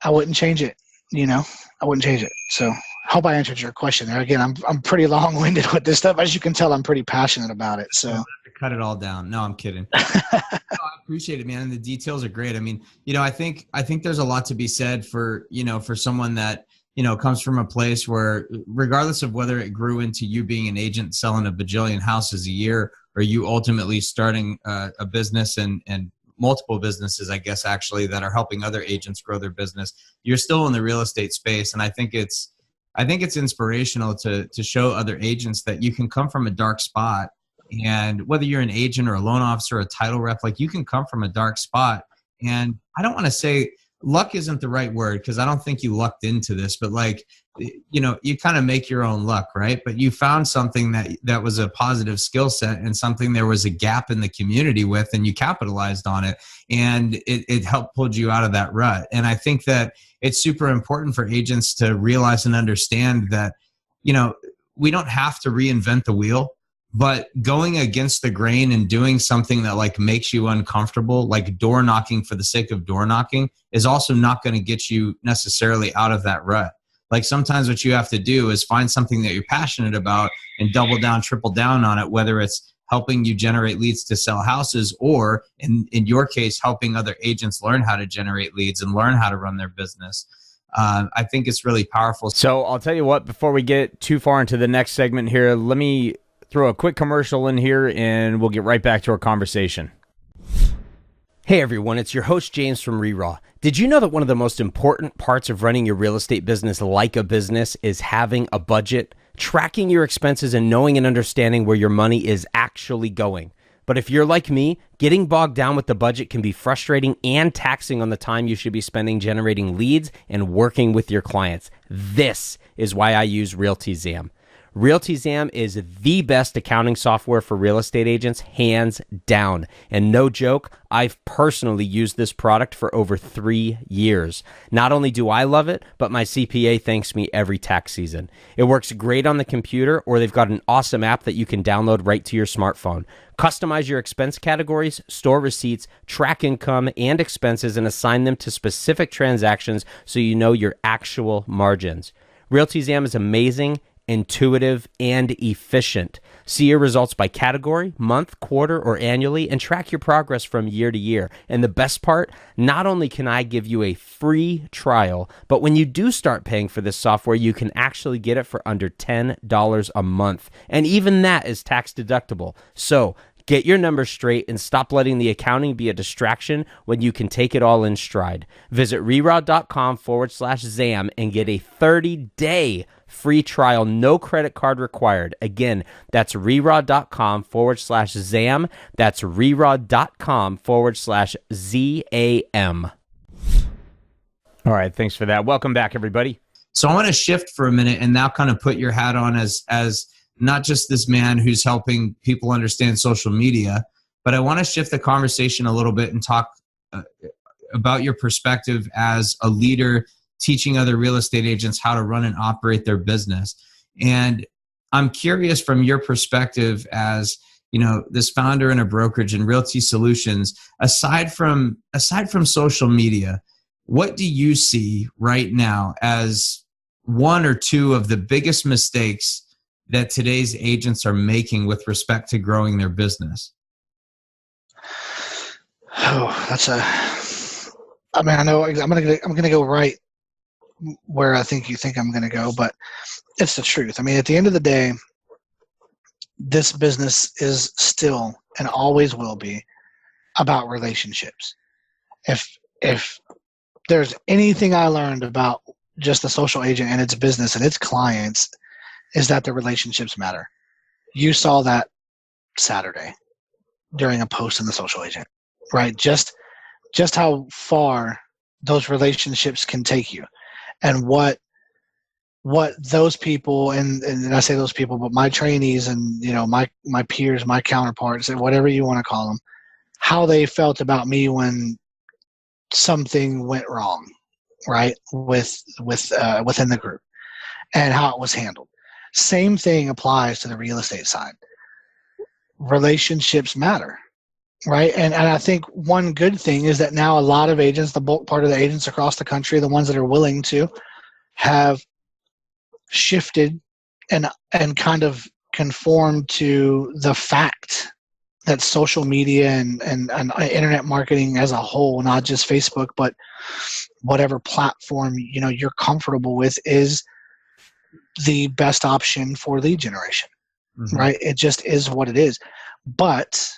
I wouldn't change it. I wouldn't change it. So I hope I answered your question there. Again, I'm pretty long-winded with this stuff. As you can tell, I'm pretty passionate about it. So cut it all down. No, I'm kidding. No, I appreciate it, man. And the details are great. I mean, I think there's a lot to be said for, for someone that, comes from a place where, regardless of whether it grew into you being an agent selling a bajillion houses a year, or you ultimately starting a business and multiple businesses, I guess, actually, that are helping other agents grow their business, you're still in the real estate space. And I think it's inspirational to show other agents that you can come from a dark spot. And whether you're an agent or a loan officer, or a title rep, like, you can come from a dark spot. And I don't want to say luck isn't the right word, because I don't think you lucked into this, but like, you kind of make your own luck, right? But you found something that was a positive skill set, and something there was a gap in the community with, and you capitalized on it, and it helped pull you out of that rut. And I think that it's super important for agents to realize and understand that, we don't have to reinvent the wheel. But going against the grain and doing something that like makes you uncomfortable, like door knocking for the sake of door knocking, is also not going to get you necessarily out of that rut. Like, sometimes what you have to do is find something that you're passionate about and double down, triple down on it, whether it's helping you generate leads to sell houses, or in your case, helping other agents learn how to generate leads and learn how to run their business. I think it's really powerful. So I'll tell you what, before we get too far into the next segment here, let me throw a quick commercial in here, and we'll get right back to our conversation. Hey everyone, it's your host James from RERAW. Did you know that one of the most important parts of running your real estate business like a business is having a budget, tracking your expenses, and knowing and understanding where your money is actually going? But if you're like me, getting bogged down with the budget can be frustrating and taxing on the time you should be spending generating leads and working with your clients. This is why I use RealtyZam. RealtyZam is the best accounting software for real estate agents, hands down. And no joke, I've personally used this product for over 3 years. Not only do I love it, but my CPA thanks me every tax season. It works great on the computer, or they've got an awesome app that you can download right to your smartphone. Customize your expense categories, store receipts, track income and expenses, and assign them to specific transactions so you know your actual margins. RealtyZam is amazing, intuitive, and efficient. See your results by category, month, quarter, or annually, and track your progress from year to year. And the best part, not only can I give you a free trial, but when you do start paying for this software, you can actually get it for under $10 a month. And even that is tax deductible. So get your numbers straight and stop letting the accounting be a distraction when you can take it all in stride. Visit RERAW.com/ZAM and get a 30-day free trial, no credit card required. Again, that's RERAW.com/ZAM. That's RERAW.com/ZAM. All right, thanks for that. Welcome back, everybody. So I want to shift for a minute and now kind of put your hat on as not just this man who's helping people understand social media, but I want to shift the conversation a little bit and talk about your perspective as a leader teaching other real estate agents how to run and operate their business. And I'm curious from your perspective as, you know, this founder in a brokerage and Realty Solutions, aside from social media, what do you see right now as one or two of the biggest mistakes that today's agents are making with respect to growing their business? Oh, I mean, I know I'm gonna go right where I think you think I'm gonna go, but it's the truth. I mean, at the end of the day, this business is still and always will be about relationships. If there's anything I learned about just the social agent and its business and its clients, is that the relationships matter. You saw that Saturday during a post in the social agent, right? Just how far those relationships can take you, and what those people and I say those people, but my trainees and, you know, my peers, my counterparts, and whatever you want to call them, how they felt about me when something went wrong, right, within the group, and how it was handled. Same thing applies to the real estate side. Relationships matter, right? And I think one good thing is that now a lot of agents, the bulk part of the agents across the country, the ones that are willing to, have shifted and kind of conformed to the fact that social media and internet marketing as a whole, not just Facebook, but whatever platform, you know, you're comfortable with, is the best option for lead generation, right? It just is what it is. But,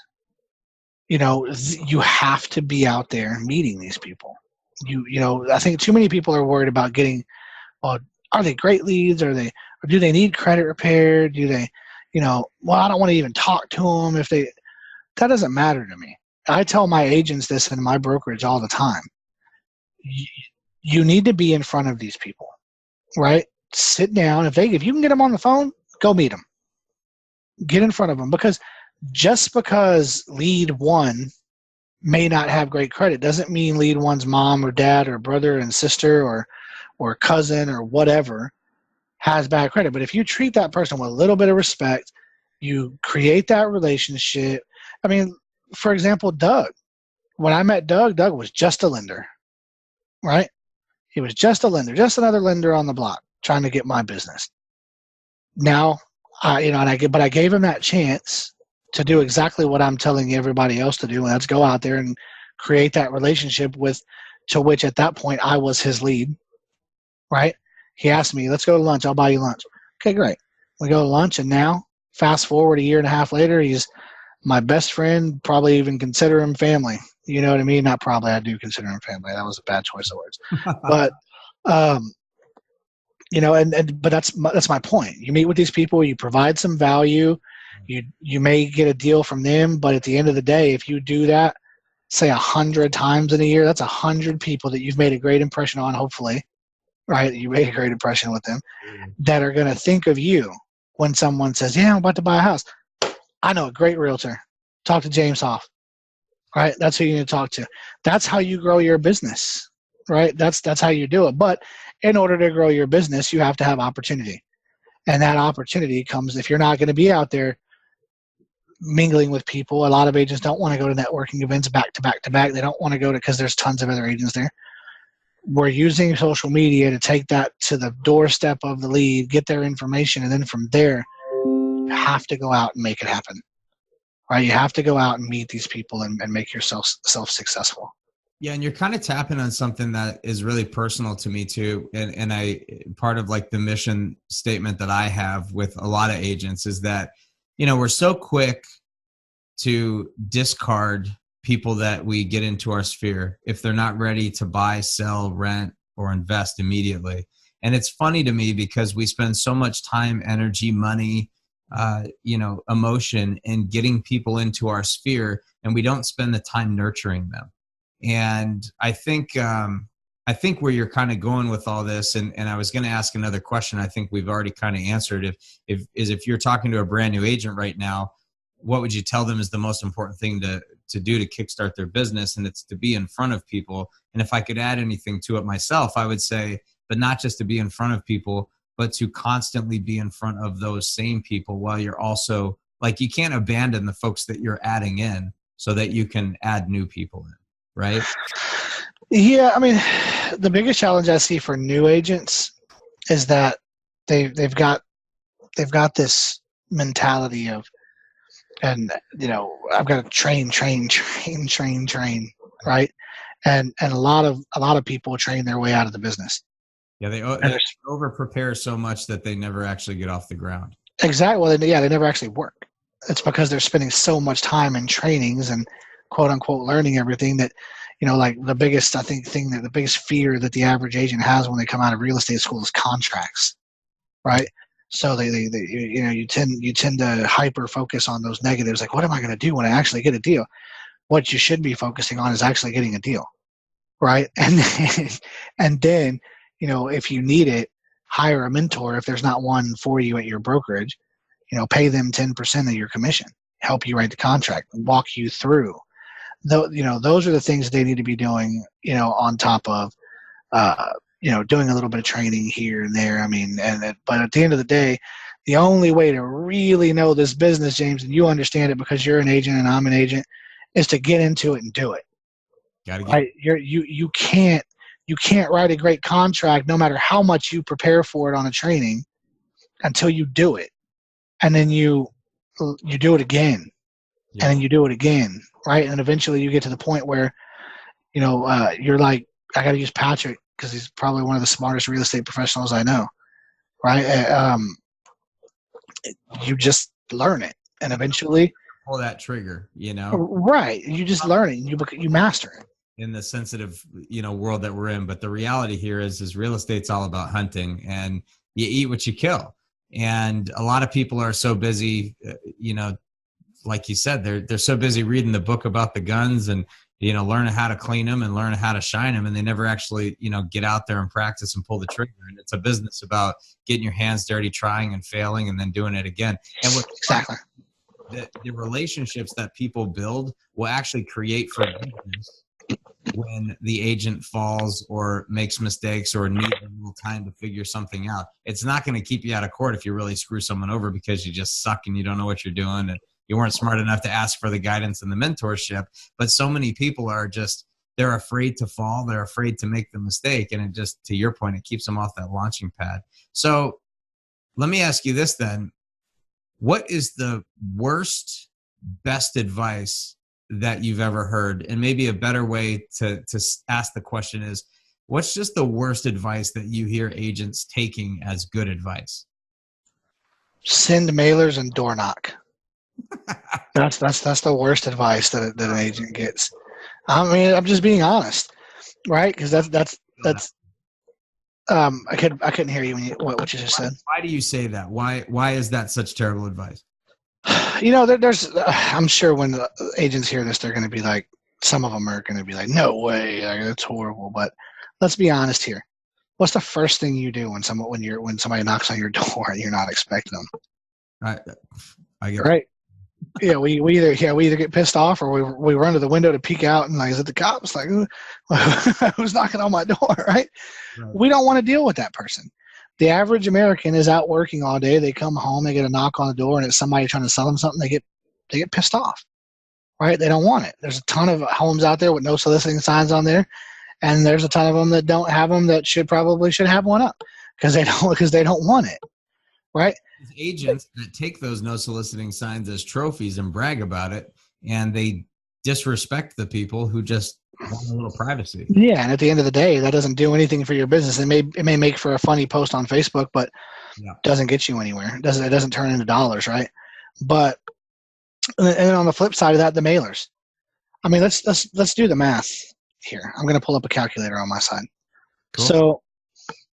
you know, you have to be out there meeting these people. You know, I think too many people are worried about getting, well, are they great leads? Or do they need credit repair? Do they, you know, well, I don't want to even talk to them that doesn't matter to me. I tell my agents this in my brokerage all the time. You need to be in front of these people, right? Sit down. If you can get them on the phone, go meet them. Get in front of them, because just because lead one may not have great credit doesn't mean lead one's mom or dad or brother and sister or cousin or whatever has bad credit. But if you treat that person with a little bit of respect, you create that relationship. I mean, for example, Doug. When I met Doug was just a lender, right? He was just a lender, just another lender on the block trying to get my business. Now, I gave him that chance to do exactly what I'm telling everybody else to do, and that's go out there and create that relationship to which at that point I was his lead, right? He asked me, let's go to lunch. I'll buy you lunch. Okay, great. We go to lunch, and now, fast forward a year and a half later, he's my best friend, probably even consider him family, You know what I mean? Not probably. I do consider them family. That was a bad choice of words. But, you know, but that's my point. You meet with these people, you provide some value, you may get a deal from them, but at the end of the day, if you do that, say 100 times in a year, that's 100 people that you've made a great impression on, hopefully, right? You made a great impression with them that are going to think of you when someone says, yeah, I'm about to buy a house. I know a great realtor. Talk to James Hoff, right? That's who you need to talk to. That's how you grow your business, right? That's how you do it. But in order to grow your business, you have to have opportunity. And that opportunity comes if you're not going to be out there mingling with people. A lot of agents don't want to go to networking events back to back to back. They don't want to go to because there's tons of other agents there. We're using social media to take that to the doorstep of the lead, get their information, and then from there, you have to go out and make it happen. Right? You have to go out and meet these people and make yourself successful. Yeah, and you're kind of tapping on something that is really personal to me too. And I part of like the mission statement that I have with a lot of agents is that, you know, we're so quick to discard people that we get into our sphere if they're not ready to buy, sell, rent, or invest immediately. And it's funny to me because we spend so much time, energy, money, you know, emotion in getting people into our sphere, and we don't spend the time nurturing them. And I think where you're kind of going with all this, and I was going to ask another question. I think we've already kind of answered. If you're talking to a brand new agent right now, what would you tell them is the most important thing to do to kickstart their business? And it's to be in front of people. And if I could add anything to it myself, I would say, but not just to be in front of people, but to constantly be in front of those same people while you're also like, you can't abandon the folks that you're adding in so that you can add new people in. Right? Yeah, I mean, the biggest challenge I see for new agents is that they've got this mentality of, and you know, I've got to train, right? And a lot of people train their way out of the business. Yeah, they over prepare so much that they never actually get off the ground. Exactly. Well, they never actually work. It's because they're spending so much time in trainings and quote unquote learning everything that, you know, like the biggest fear that the average agent has when they come out of real estate school is contracts, right? So they you know, you tend to hyper focus on those negatives, like what am I going to do when I actually get a deal? What you should be focusing on is actually getting a deal, right? And then you know, if you need it, hire a mentor if there's not one for you at your brokerage. You know, pay them 10% of your commission, help you write the contract, walk you through. Though, you know, those are the things they need to be doing, you know, on top of, you know, doing a little bit of training here and there. I mean, but at the end of the day, the only way to really know this business, James, and you understand it because you're an agent and I'm an agent, is to get into it and do it. Right? You can't write a great contract no matter how much you prepare for it on a training until you do it, and then you do it again. Yeah. And then you do it again, right? And eventually you get to the point where, you know, you're like, I got to use Patrick because he's probably one of the smartest real estate professionals I know, right? You just learn it, and eventually pull that trigger, you know? Right. You just learn it, and you master it. In the sensitive, you know, world that we're in. But the reality here is real estate's all about hunting, and you eat what you kill. And a lot of people are so busy, you know, like you said, they're so busy reading the book about the guns and, you know, learning how to clean them and learning how to shine them. And they never actually, you know, get out there and practice and pull the trigger. And it's a business about getting your hands dirty, trying and failing, and then doing it again. And what exactly the relationships that people build will actually create forgiveness when the agent falls or makes mistakes or needs a little time to figure something out. It's not going to keep you out of court if you really screw someone over because you just suck and you don't know what you're doing and you weren't smart enough to ask for the guidance and the mentorship. But so many people are just, they're afraid to fall. They're afraid to make the mistake. And it just, to your point, it keeps them off that launching pad. So let me ask you this then. What is the worst, best advice that you've ever heard? And maybe a better way to ask the question is, what's just the worst advice that you hear agents taking as good advice? Send mailers and door knock. That's the worst advice that an agent gets. I mean, I'm just being honest, right? Because that's I couldn't hear you when what you just said. Why do you say that? Why is that such terrible advice? You know, there's I'm sure when the agents hear this, they're going to be like, some of them are going to be like, no way, like, that's horrible. But let's be honest here. What's the first thing you do when somebody knocks on your door and you're not expecting them? I get right. Yeah, we either get pissed off or we run to the window to peek out and like, is it the cops? Like, who's knocking on my door? Right? We don't want to deal with that person. The average American is out working all day. They come home, they get a knock on the door, and it's somebody trying to sell them something. They get pissed off, right? They don't want it. There's a ton of homes out there with no soliciting signs on there, and there's a ton of them that don't have them that should have one up because they don't want it, right? Agents that take those no soliciting signs as trophies and brag about it, and they disrespect the people who just want a little privacy. Yeah, and at the end of the day, that doesn't do anything for your business. It may make for a funny post on Facebook, but doesn't get you anywhere. It doesn't turn into dollars, right? But and then on the flip side of that, the mailers. I mean, let's do the math here. I'm going to pull up a calculator on my side. Cool. So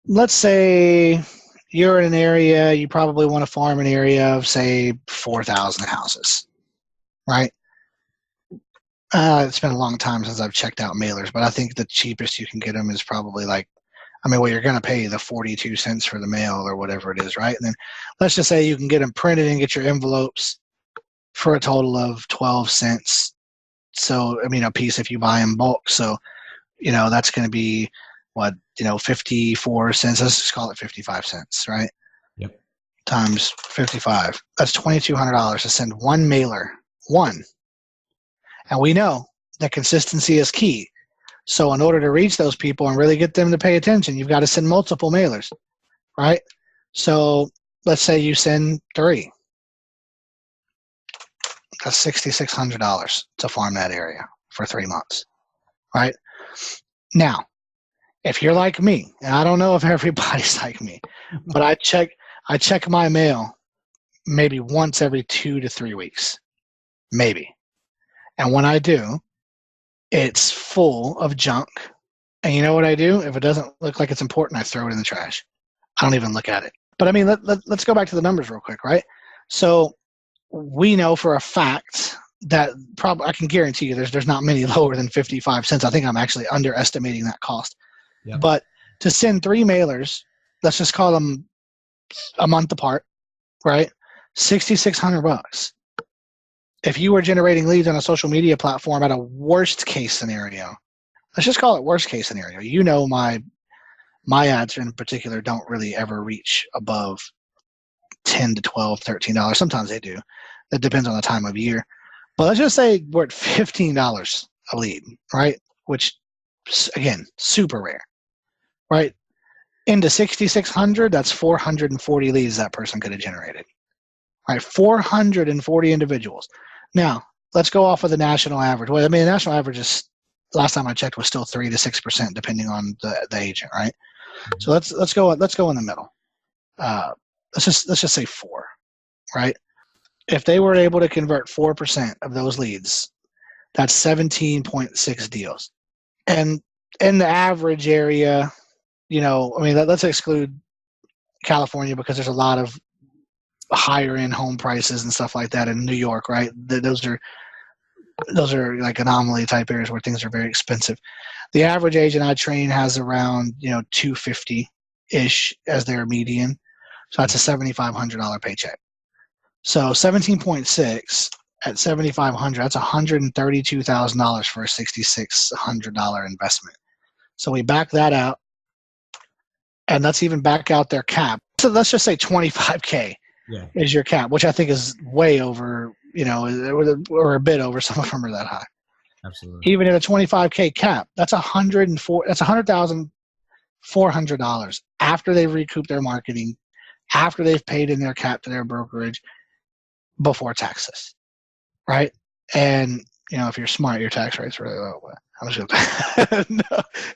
let's say you're in an area, you probably want to farm an area of, say, 4,000 houses, right? It's been a long time since I've checked out mailers, but I think the cheapest you can get them is probably like, you're going to pay the 42 cents for the mail or whatever it is, right? And then let's just say you can get them printed and get your envelopes for a total of 12 cents. So, a piece if you buy in bulk. So, that's going to be, 54 cents. Let's just call it 55 cents, right? Yep. Times 55. That's $2,200 to send one mailer. One. And we know that consistency is key. So in order to reach those people and really get them to pay attention, you've got to send multiple mailers, right? So let's say you send 3. That's $6,600 to farm that area for 3 months, right? Now, if you're like me, and I don't know if everybody's like me, but I check my mail maybe once every 2 to 3 weeks, maybe. And when I do, it's full of junk. And you know what I do? If it doesn't look like it's important, I throw it in the trash. I don't even look at it. But let's go back to the numbers real quick, right? So we know for a fact that I can guarantee you there's not many lower than 55 cents. I think I'm actually underestimating that cost. Yep. But to send 3 mailers, let's just call them a month apart, right? $6,600. If you were generating leads on a social media platform at a worst case scenario, let's just call it worst case scenario. My ads in particular don't really ever reach above $10 to $12, $13. Sometimes they do. That depends on the time of year. But let's just say we're at $15 a lead, right? Which, again, super rare, right? Into 6,600, that's 440 leads that person could have generated, right? 440 individuals. Now, let's go off of the national average. Well, the national average is, last time I checked, was still 3 to 6%, depending on the agent, right? Mm-hmm. So let's go in the middle. Let's just say 4, right? If they were able to convert 4% of those leads, that's 17.6 deals. And in the average area, let's exclude California because there's a lot of higher end home prices and stuff like that in New York, right? Those are like anomaly type areas where things are very expensive. The average agent I train has around, $250-ish as their median. So that's a $7,500 paycheck. So 17.6 at $7,500, that's $132,000 for a $6,600 investment. So we back that out, and let's even back out their cap. So let's just say $25K is your cap, which I think is way over, or a bit over. Some of them are that high. Absolutely. Even at a $25K cap, that's $104,400 after they recoup their marketing, after they've paid in their cap to their brokerage, before taxes, right? And if you're smart, your tax rate's really low. But I'm just no,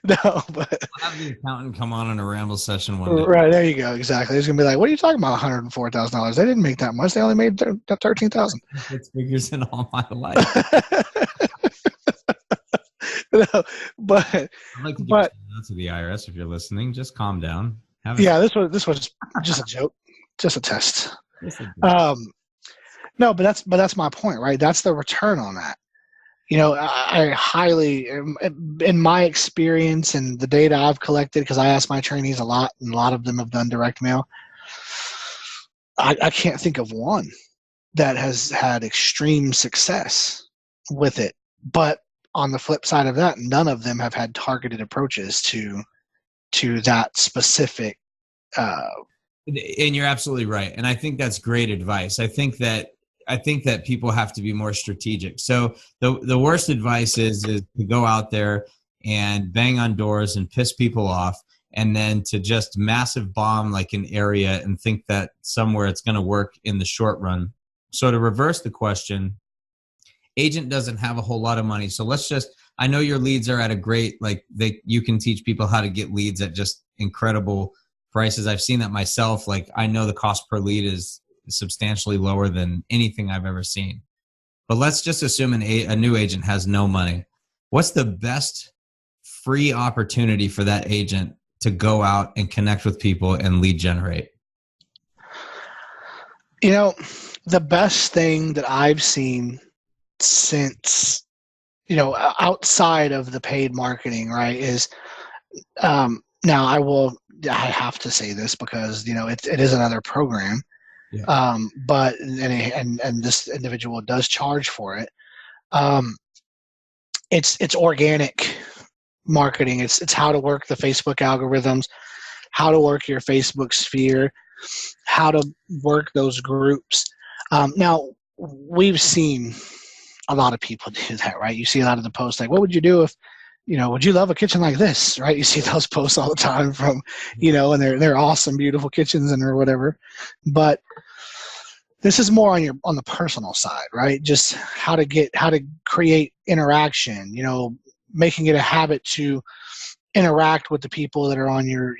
but I'll have the accountant come on in a ramble session one day. Right, there you go. Exactly. He's gonna be like, "What are you talking about? $104,000? They didn't make that much. They only made $13,000." It's figures in all my life. No, but I'd like to give but a shout out to the IRS if you're listening. Just calm down. yeah, this was just a joke, just a test. Just a- No, but that's my point, right? That's the return on that. You know, I highly, in my experience and the data I've collected, because I ask my trainees a lot, and a lot of them have done direct mail. I can't think of one that has had extreme success with it. But on the flip side of that, none of them have had targeted approaches to that specific. And you're absolutely right. And I think that's great advice. I think that people have to be more strategic. So the worst advice is to go out there and bang on doors and piss people off, and then to just massive bomb like an area and think that somewhere it's going to work in the short run. So to reverse the question, agent doesn't have a whole lot of money. So I know your leads are at a great, you can teach people how to get leads at just incredible prices. I've seen that myself. Like, I know the cost per lead is substantially lower than anything I've ever seen. But let's just assume a new agent has no money. What's the best free opportunity for that agent to go out and connect with people and lead generate? You know, the best thing that I've seen since, outside of the paid marketing, right, is now I have to say this because, it is another program. Yeah. But this individual does charge for it. It's organic marketing. It's how to work the Facebook algorithms, how to work your Facebook sphere, how to work those groups. Now, we've seen a lot of people do that, right? You see a lot of the posts like, what would you do if, would you love a kitchen like this, right? You see those posts all the time from, and they're awesome, beautiful kitchens or whatever. But this is more on the personal side, right? Just how to create interaction, making it a habit to interact with the people that are on your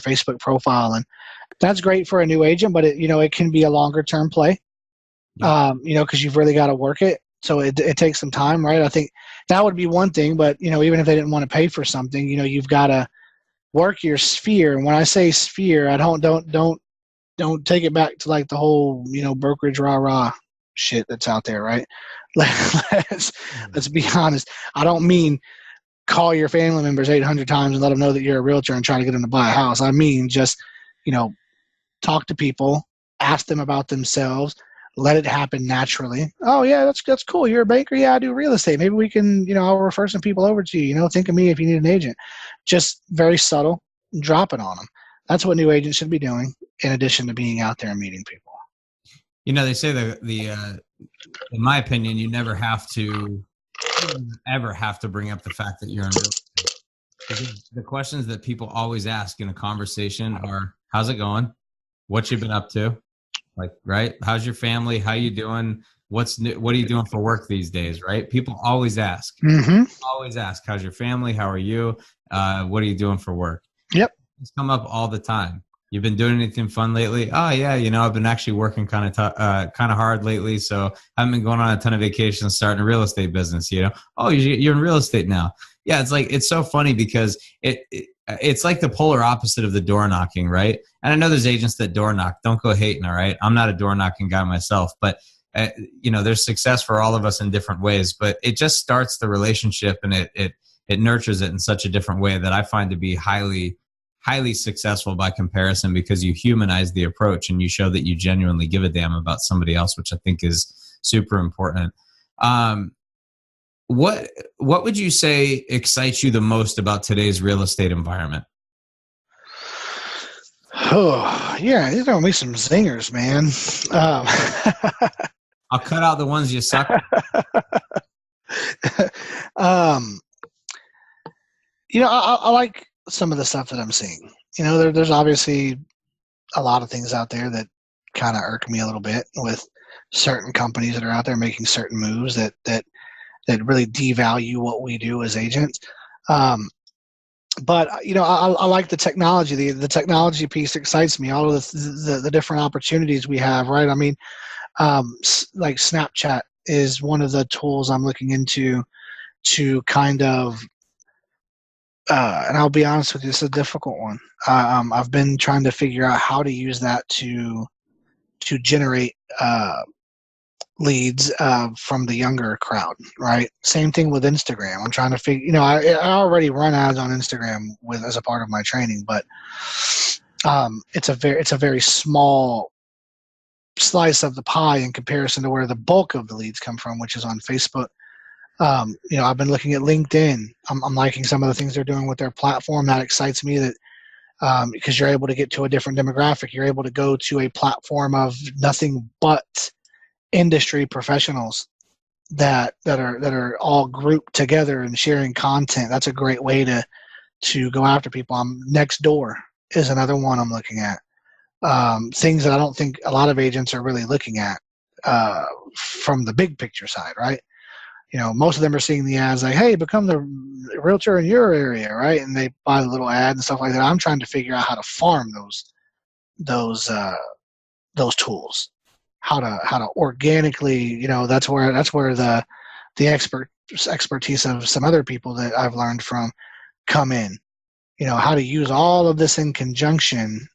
Facebook profile. And that's great for a new agent, but it can be a longer term play, because you've really got to work it. So it takes some time, right? I think that would be one thing, but even if they didn't want to pay for something, you've got to work your sphere. And when I say sphere, I don't take it back to like the whole, brokerage rah shit that's out there, right? Let's be honest. I don't mean call your family members 800 times and let them know that you're a realtor and try to get them to buy a house. I mean, just, talk to people, ask them about themselves, let it happen naturally. Oh yeah, that's cool. You're a banker. Yeah, I do real estate. Maybe we can, I'll refer some people over to you. Think of me if you need an agent. Just very subtle, drop it on them. That's what new agents should be doing, in addition to being out there and meeting people. They say in my opinion, you never ever have to bring up the fact that you're in real estate. Because the questions that people always ask in a conversation are, how's it going? What you been up to? Like, right? How's your family? How you doing? What's new? What are you doing for work these days? Right? People always ask. Mm-hmm. Always ask, how's your family? How are you? What are you doing for work? Yep. It's come up all the time. You've been doing anything fun lately? Oh yeah, I've been actually working kind of hard lately, so I haven't been going on a ton of vacations, starting a real estate business. Oh, you're in real estate now. Yeah, it's so funny because it's like the polar opposite of the door knocking, right? And I know there's agents that door knock. Don't go hating, all right? I'm not a door knocking guy myself, but there's success for all of us in different ways. But it just starts the relationship, and it nurtures it in such a different way that I find to be highly successful by comparison, because you humanize the approach and you show that you genuinely give a damn about somebody else, which I think is super important. What would you say excites you the most about today's real estate environment? Oh, yeah, these are me some zingers, man. I'll cut out the ones you suck. I like some of the stuff that I'm seeing. There's obviously a lot of things out there that kind of irk me a little bit, with certain companies that are out there making certain moves that really devalue what we do as agents. But I like the technology. The technology piece excites me. All of the different opportunities we have, right? I mean, like Snapchat is one of the tools I'm looking into to kind of, and I'll be honest with you, it's a difficult one. I've been trying to figure out how to use that to generate leads from the younger crowd, right? Same thing with Instagram. I'm trying to figure, I already run ads on Instagram as a part of my training, but it's a very small slice of the pie in comparison to where the bulk of the leads come from, which is on Facebook. I've been looking at LinkedIn. I'm liking some of the things they're doing with their platform. That excites me that because you're able to get to a different demographic. You're able to go to a platform of nothing but industry professionals that are all grouped together and sharing content. That's a great way to go after people. Nextdoor is another one I'm looking at. Things that I don't think a lot of agents are really looking at from the big picture side, right? Most of them are seeing the ads like, hey, become the realtor in your area, right? And they buy the little ad and stuff like that. I'm trying to figure out how to farm those tools, how to organically, that's where the expertise of some other people that I've learned from come in. How to use all of this in conjunction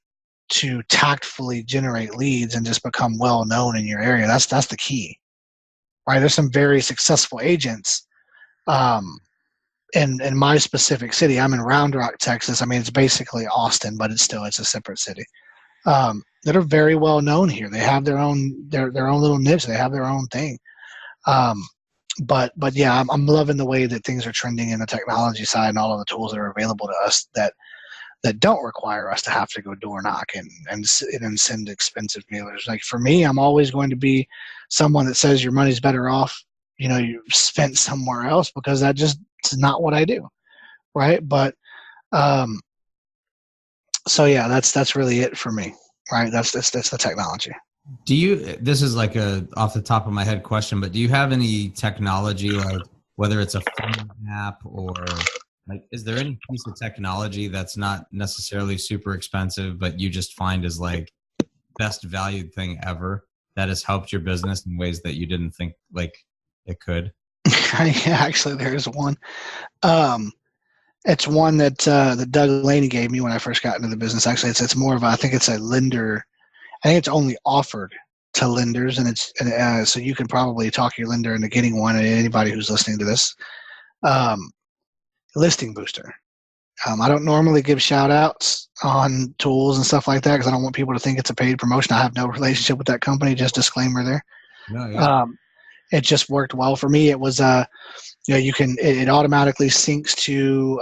to tactfully generate leads and just become well known in your area. That's the key. Right, there's some very successful agents in my specific city. I'm in Round Rock, Texas. I mean, it's basically Austin, but it's a separate city. That are very well known here. They have their own little niche. They have their own thing. But yeah, I'm loving the way that things are trending in the technology side and all of the tools that are available to us that don't require us to have to go door knock and send expensive mailers. Like for me, I'm always going to be someone that says your money's better off, you spent somewhere else, because that just is not what I do. Right. But, so yeah, that's really it for me. Right. That's the technology. This is like a off the top of my head question, but do you have any technology, like whether it's a phone app or like, is there any piece of technology that's not necessarily super expensive, but you just find is like best valued thing ever that has helped your business in ways that you didn't think like it could? Yeah, actually there's one. It's one that Doug Laney gave me when I first got into the business. Actually, it's more of I think it's a lender. I think it's only offered to lenders, and so you can probably talk your lender into getting one. And anybody who's listening to this, Listing Booster. I don't normally give shout outs on tools and stuff like that because I don't want people to think it's a paid promotion. I have no relationship with that company. Just disclaimer there. No, yeah. It just worked well for me. It was it automatically syncs to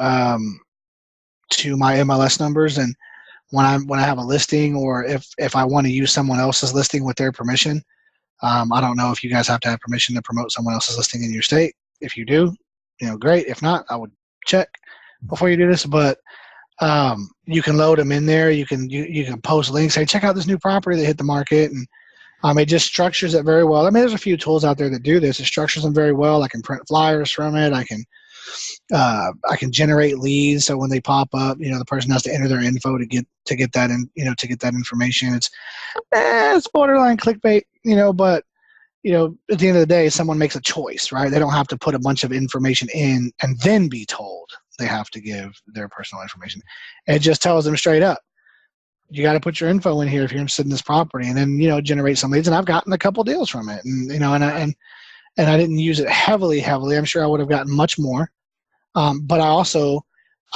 my MLS numbers, and when I have a listing, or if I want to use someone else's listing with their permission, I don't know if you guys have to have permission to promote someone else's listing in your state. If you do, great. If not, I would check before you do this. But you can load them in there. You can post links. Say, check out this new property that hit the market, and it just structures it very well. I mean, there's a few tools out there that do this. It structures them very well. I can print flyers from it. I can generate leads. So when they pop up, the person has to enter their info to get that in, to get that information. It's borderline clickbait, but at the end of the day, someone makes a choice, right? They don't have to put a bunch of information in and then be told they have to give their personal information. It just tells them straight up, you got to put your info in here if you're interested in this property, and then, generate some leads. And I've gotten a couple deals from it, and, and I didn't use it heavily. I'm sure I would have gotten much more. But I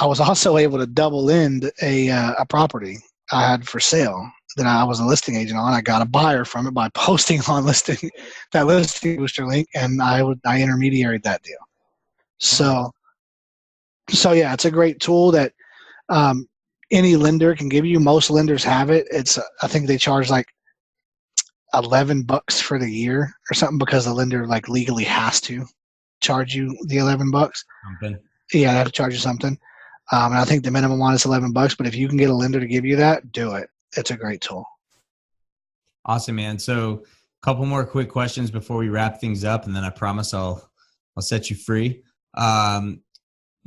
was also able to double end a property I had for sale that I was a listing agent on. I got a buyer from it by posting on that listing booster link, and I intermediaried that deal. So yeah, it's a great tool that any lender can give you. Most lenders have it. I think they charge like $11 for the year or something, because the lender like legally has to charge you the $11. Something. Yeah, they have to charge you something. And I think the minimum one is $11, but if you can get a lender to give you that, do it. It's a great tool. Awesome, man. So a couple more quick questions before we wrap things up, and then I promise I'll set you free.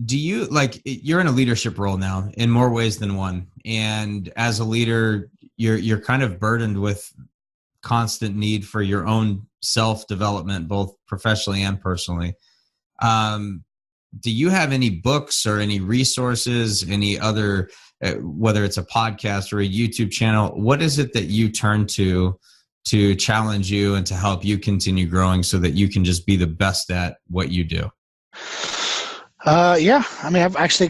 Do you you're in a leadership role now in more ways than one, and as a leader, you're kind of burdened with constant need for your own self-development, both professionally and personally. do you have any books or any resources, any other, whether it's a podcast or a YouTube channel, what is it that you turn to challenge you and to help you continue growing so that you can just be the best at what you do? Yeah, I mean, I've actually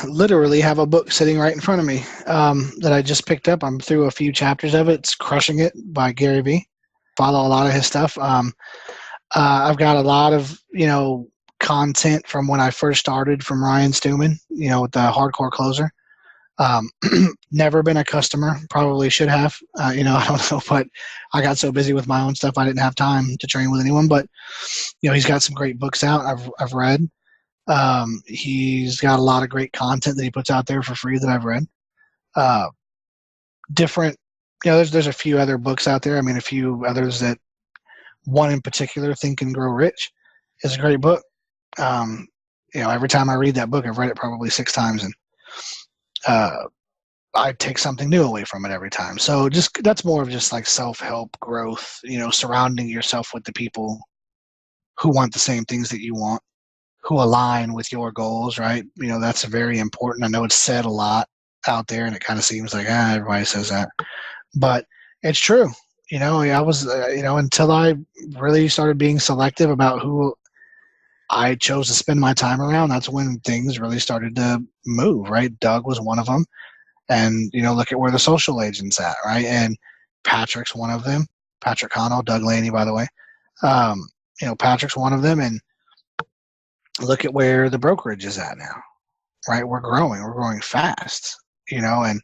literally have a book sitting right in front of me that I just picked up. I'm through a few chapters of it. It's Crushing It by Gary Vee. Follow a lot of his stuff. I've got a lot of, content from when I first started from Ryan Stewman, with the Hardcore Closer. Never been a customer, probably should have, I don't know, but I got so busy with my own stuff I didn't have time to train with anyone. But he's got some great books out I've read. He's got a lot of great content that he puts out there for free that I've read. Different, there's a few other books out there. I mean, a few others that, one in particular, Think and Grow Rich, is a great book. Every time I read that book, I've read it probably 6 times, and I take something new away from it every time. So that's more of just like self-help growth, surrounding yourself with the people who want the same things that you want, who align with your goals, right? That's very important. I know it's said a lot out there, and it kind of seems like, everybody says that, but it's true. I was, until I really started being selective about who I chose to spend my time around, that's when things really started to move, right? Doug was one of them. And, look at where the social agent's at, right? And Patrick's one of them. Patrick Connell, Doug Laney, by the way. Patrick's one of them. And look at where the brokerage is at now, right? We're growing fast, and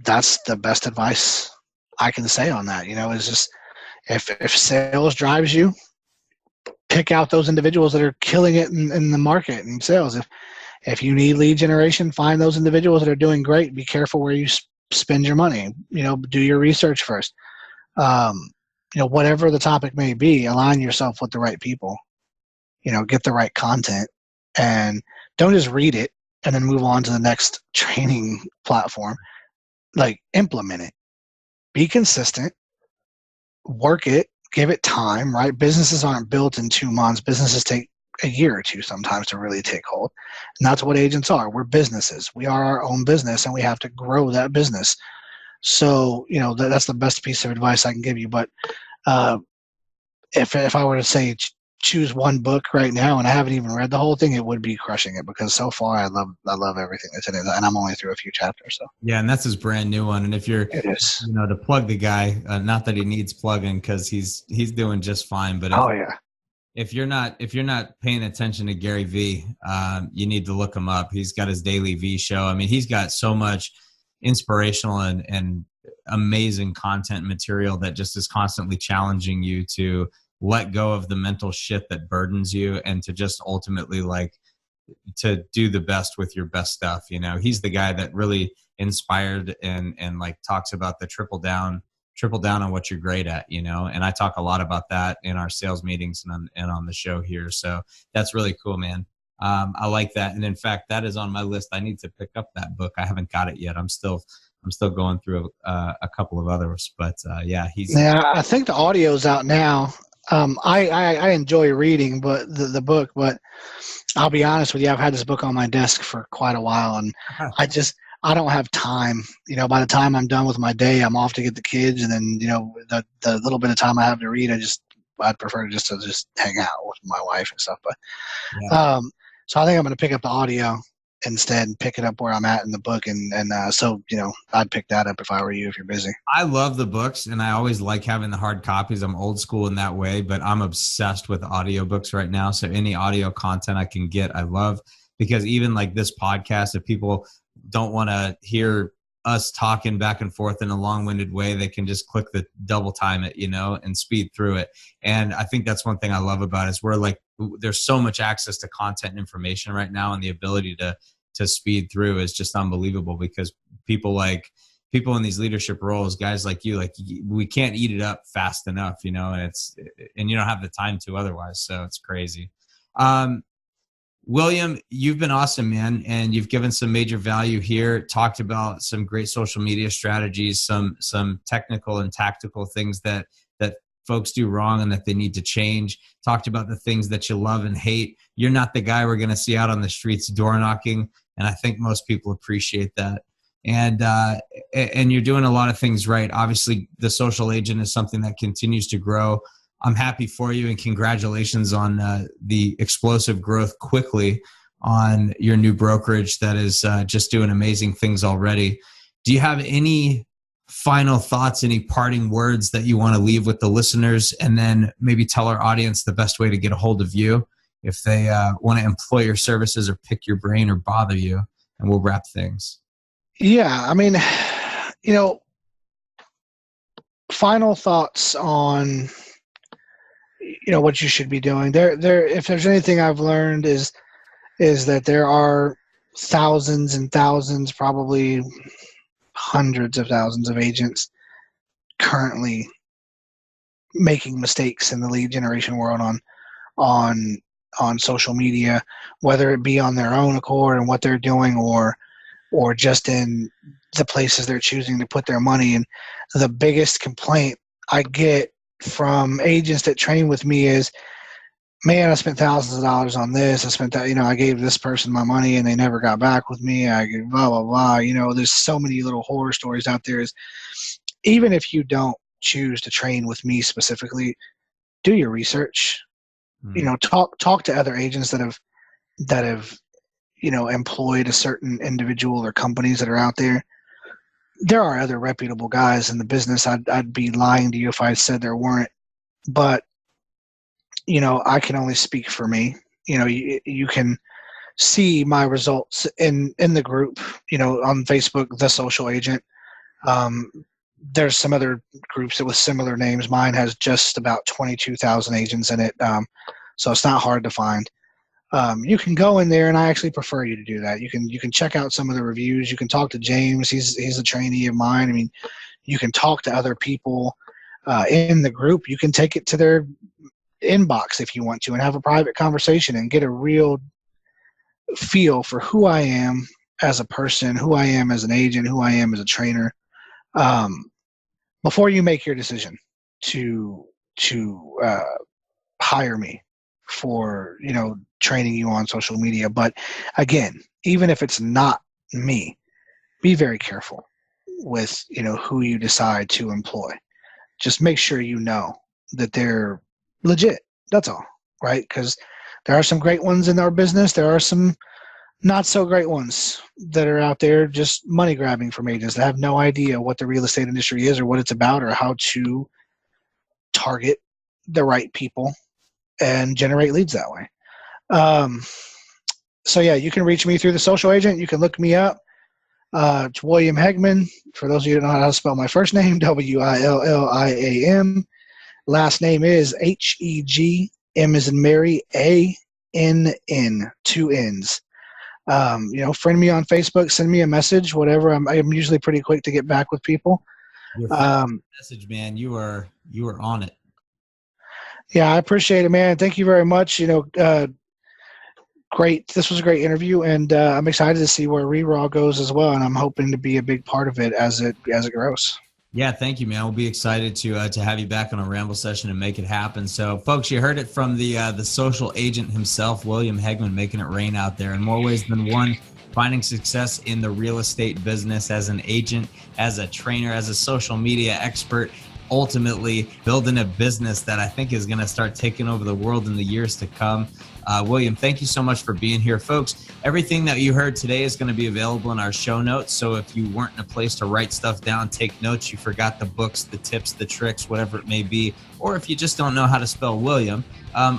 that's the best advice I can say on that, is just, if sales drives you, pick out those individuals that are killing it in the market and sales. If you need lead generation, find those individuals that are doing great. Be careful where you spend your money. Do your research first. Whatever the topic may be, align yourself with the right people. Get the right content, and don't just read it and then move on to the next training platform. Like, implement it. Be consistent. Work it. Give it time, right? Businesses aren't built in 2 months. Businesses take a year or two sometimes to really take hold. And that's what agents are. We're businesses. We are our own business, and we have to grow that business. So, that's the best piece of advice I can give you. But if I were to say choose one book right now, and I haven't even read the whole thing, it would be Crushing It, because so far I love everything that's in it, and I'm only through a few chapters. So yeah, and that's his brand new one. And if you're, it is, to plug the guy, not that he needs plugging, because he's doing just fine. But if you're not paying attention to Gary Vee, you need to look him up. He's got his daily V show. I mean, he's got so much inspirational and amazing content material that just is constantly challenging you to let go of the mental shit that burdens you, and to just ultimately to do the best with your best stuff. He's the guy that really inspired and talks about the triple down on what you're great at, and I talk a lot about that in our sales meetings and on the show here. So that's really cool, man. I like that. And in fact, that is on my list. I need to pick up that book. I haven't got it yet. I'm still going through a couple of others, but I think the audio's out now. I enjoy reading, but the book, but I'll be honest with you, I've had this book on my desk for quite a while, and I don't have time. By the time I'm done with my day, I'm off to get the kids, and then the little bit of time I have to read, I'd prefer to just hang out with my wife and stuff. But so I think I'm going to pick up the audio instead and pick it up where I'm at in the book, and so I'd pick that up if I were you, if you're busy. I love the books, and I always like having the hard copies. I'm old school in that way, but I'm obsessed with audiobooks right now. So any audio content I can get, I love, because even like this podcast, if people don't want to hear us talking back and forth in a long-winded way, they can just click the double time it, and speed through it. And I think that's one thing I love about it, is there's so much access to content and information right now, and the ability to speed through is just unbelievable, because people in these leadership roles, guys like you, we can't eat it up fast enough, and you don't have the time to otherwise. So it's crazy. William, you've been awesome, man, and you've given some major value here, talked about some great social media strategies, some technical and tactical things that folks do wrong and that they need to change. Talked about the things that you love and hate. You're not the guy we're going to see out on the streets door knocking, and I think most people appreciate that. And you're doing a lot of things right. Obviously, the social agent is something that continues to grow. I'm happy for you, and congratulations on the explosive growth quickly on your new brokerage that is just doing amazing things already. Do you have any final thoughts, any parting words that you want to leave with the listeners, and then maybe tell our audience the best way to get a hold of you if they want to employ your services or pick your brain or bother you, and we'll wrap things. Yeah, I mean, final thoughts on, what you should be doing. If there's anything I've learned is that there are thousands and thousands, probably hundreds of thousands of agents currently making mistakes in the lead generation world on social media, whether it be on their own accord and what they're doing, or just in the places they're choosing to put their money. And the biggest complaint I get from agents that train with me is, man, I spent thousands of dollars on this. I spent that, I gave this person my money and they never got back with me. I gave blah, blah, blah. There's so many little horror stories out there. Is even if you don't choose to train with me specifically, do your research. Talk to other agents that have employed a certain individual or companies that are out there. There are other reputable guys in the business. I'd be lying to you if I said there weren't. But, I can only speak for me. You can see my results in the group, on Facebook, The Social Agent. There's some other groups with similar names. Mine has just about 22,000 agents in it. So it's not hard to find. You can go in there, and I actually prefer you to do that. You can check out some of the reviews. You can talk to James. He's a trainee of mine. I mean, you can talk to other people in the group. You can take it to their inbox if you want to and have a private conversation and get a real feel for who I am as a person, who I am as an agent, who I am as a trainer, before you make your decision to hire me for training you on social media. But again, even if it's not me, be very careful with who you decide to employ. Just make sure that they're legit. That's all, right? Because there are some great ones in our business. There are some not so great ones that are out there just money grabbing from agents that have no idea what the real estate industry is or what it's about or how to target the right people and generate leads that way. So yeah, you can reach me through The Social Agent. You can look me up. It's William Hegmann. For those of you who don't know how to spell my first name, William. Last name is Hegm as in Mary, ANN, 2 N's. Friend me on Facebook, send me a message, whatever. I'm usually pretty quick to get back with people. Message, man, you are on it. Yeah, I appreciate it, man. Thank you very much. Great. This was a great interview, and I'm excited to see where RERAW goes as well, and I'm hoping to be a big part of it as it grows. Yeah, thank you, man. We'll be excited to have you back on a ramble session and make it happen. So, folks, you heard it from the social agent himself, William Hegmann, making it rain out there in more ways than one. Finding success in the real estate business as an agent, as a trainer, as a social media expert. Ultimately building a business that I think is going to start taking over the world in the years to come. William, thank you so much for being here. Folks, everything that you heard today is going to be available in our show notes. So if you weren't in a place to write stuff down, take notes, you forgot the books, the tips, the tricks, whatever it may be, or if you just don't know how to spell William,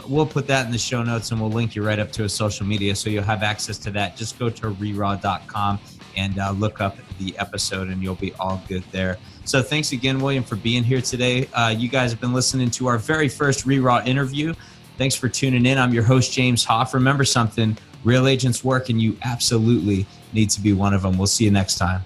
we'll put that in the show notes and we'll link you right up to his social media so you'll have access to that. Just go to RERAW.com and look up the episode and you'll be all good there. So thanks again, William, for being here today. You guys have been listening to our very first RERAW interview. Thanks for tuning in. I'm your host, James Hoff. Remember something, real agents work and you absolutely need to be one of them. We'll see you next time.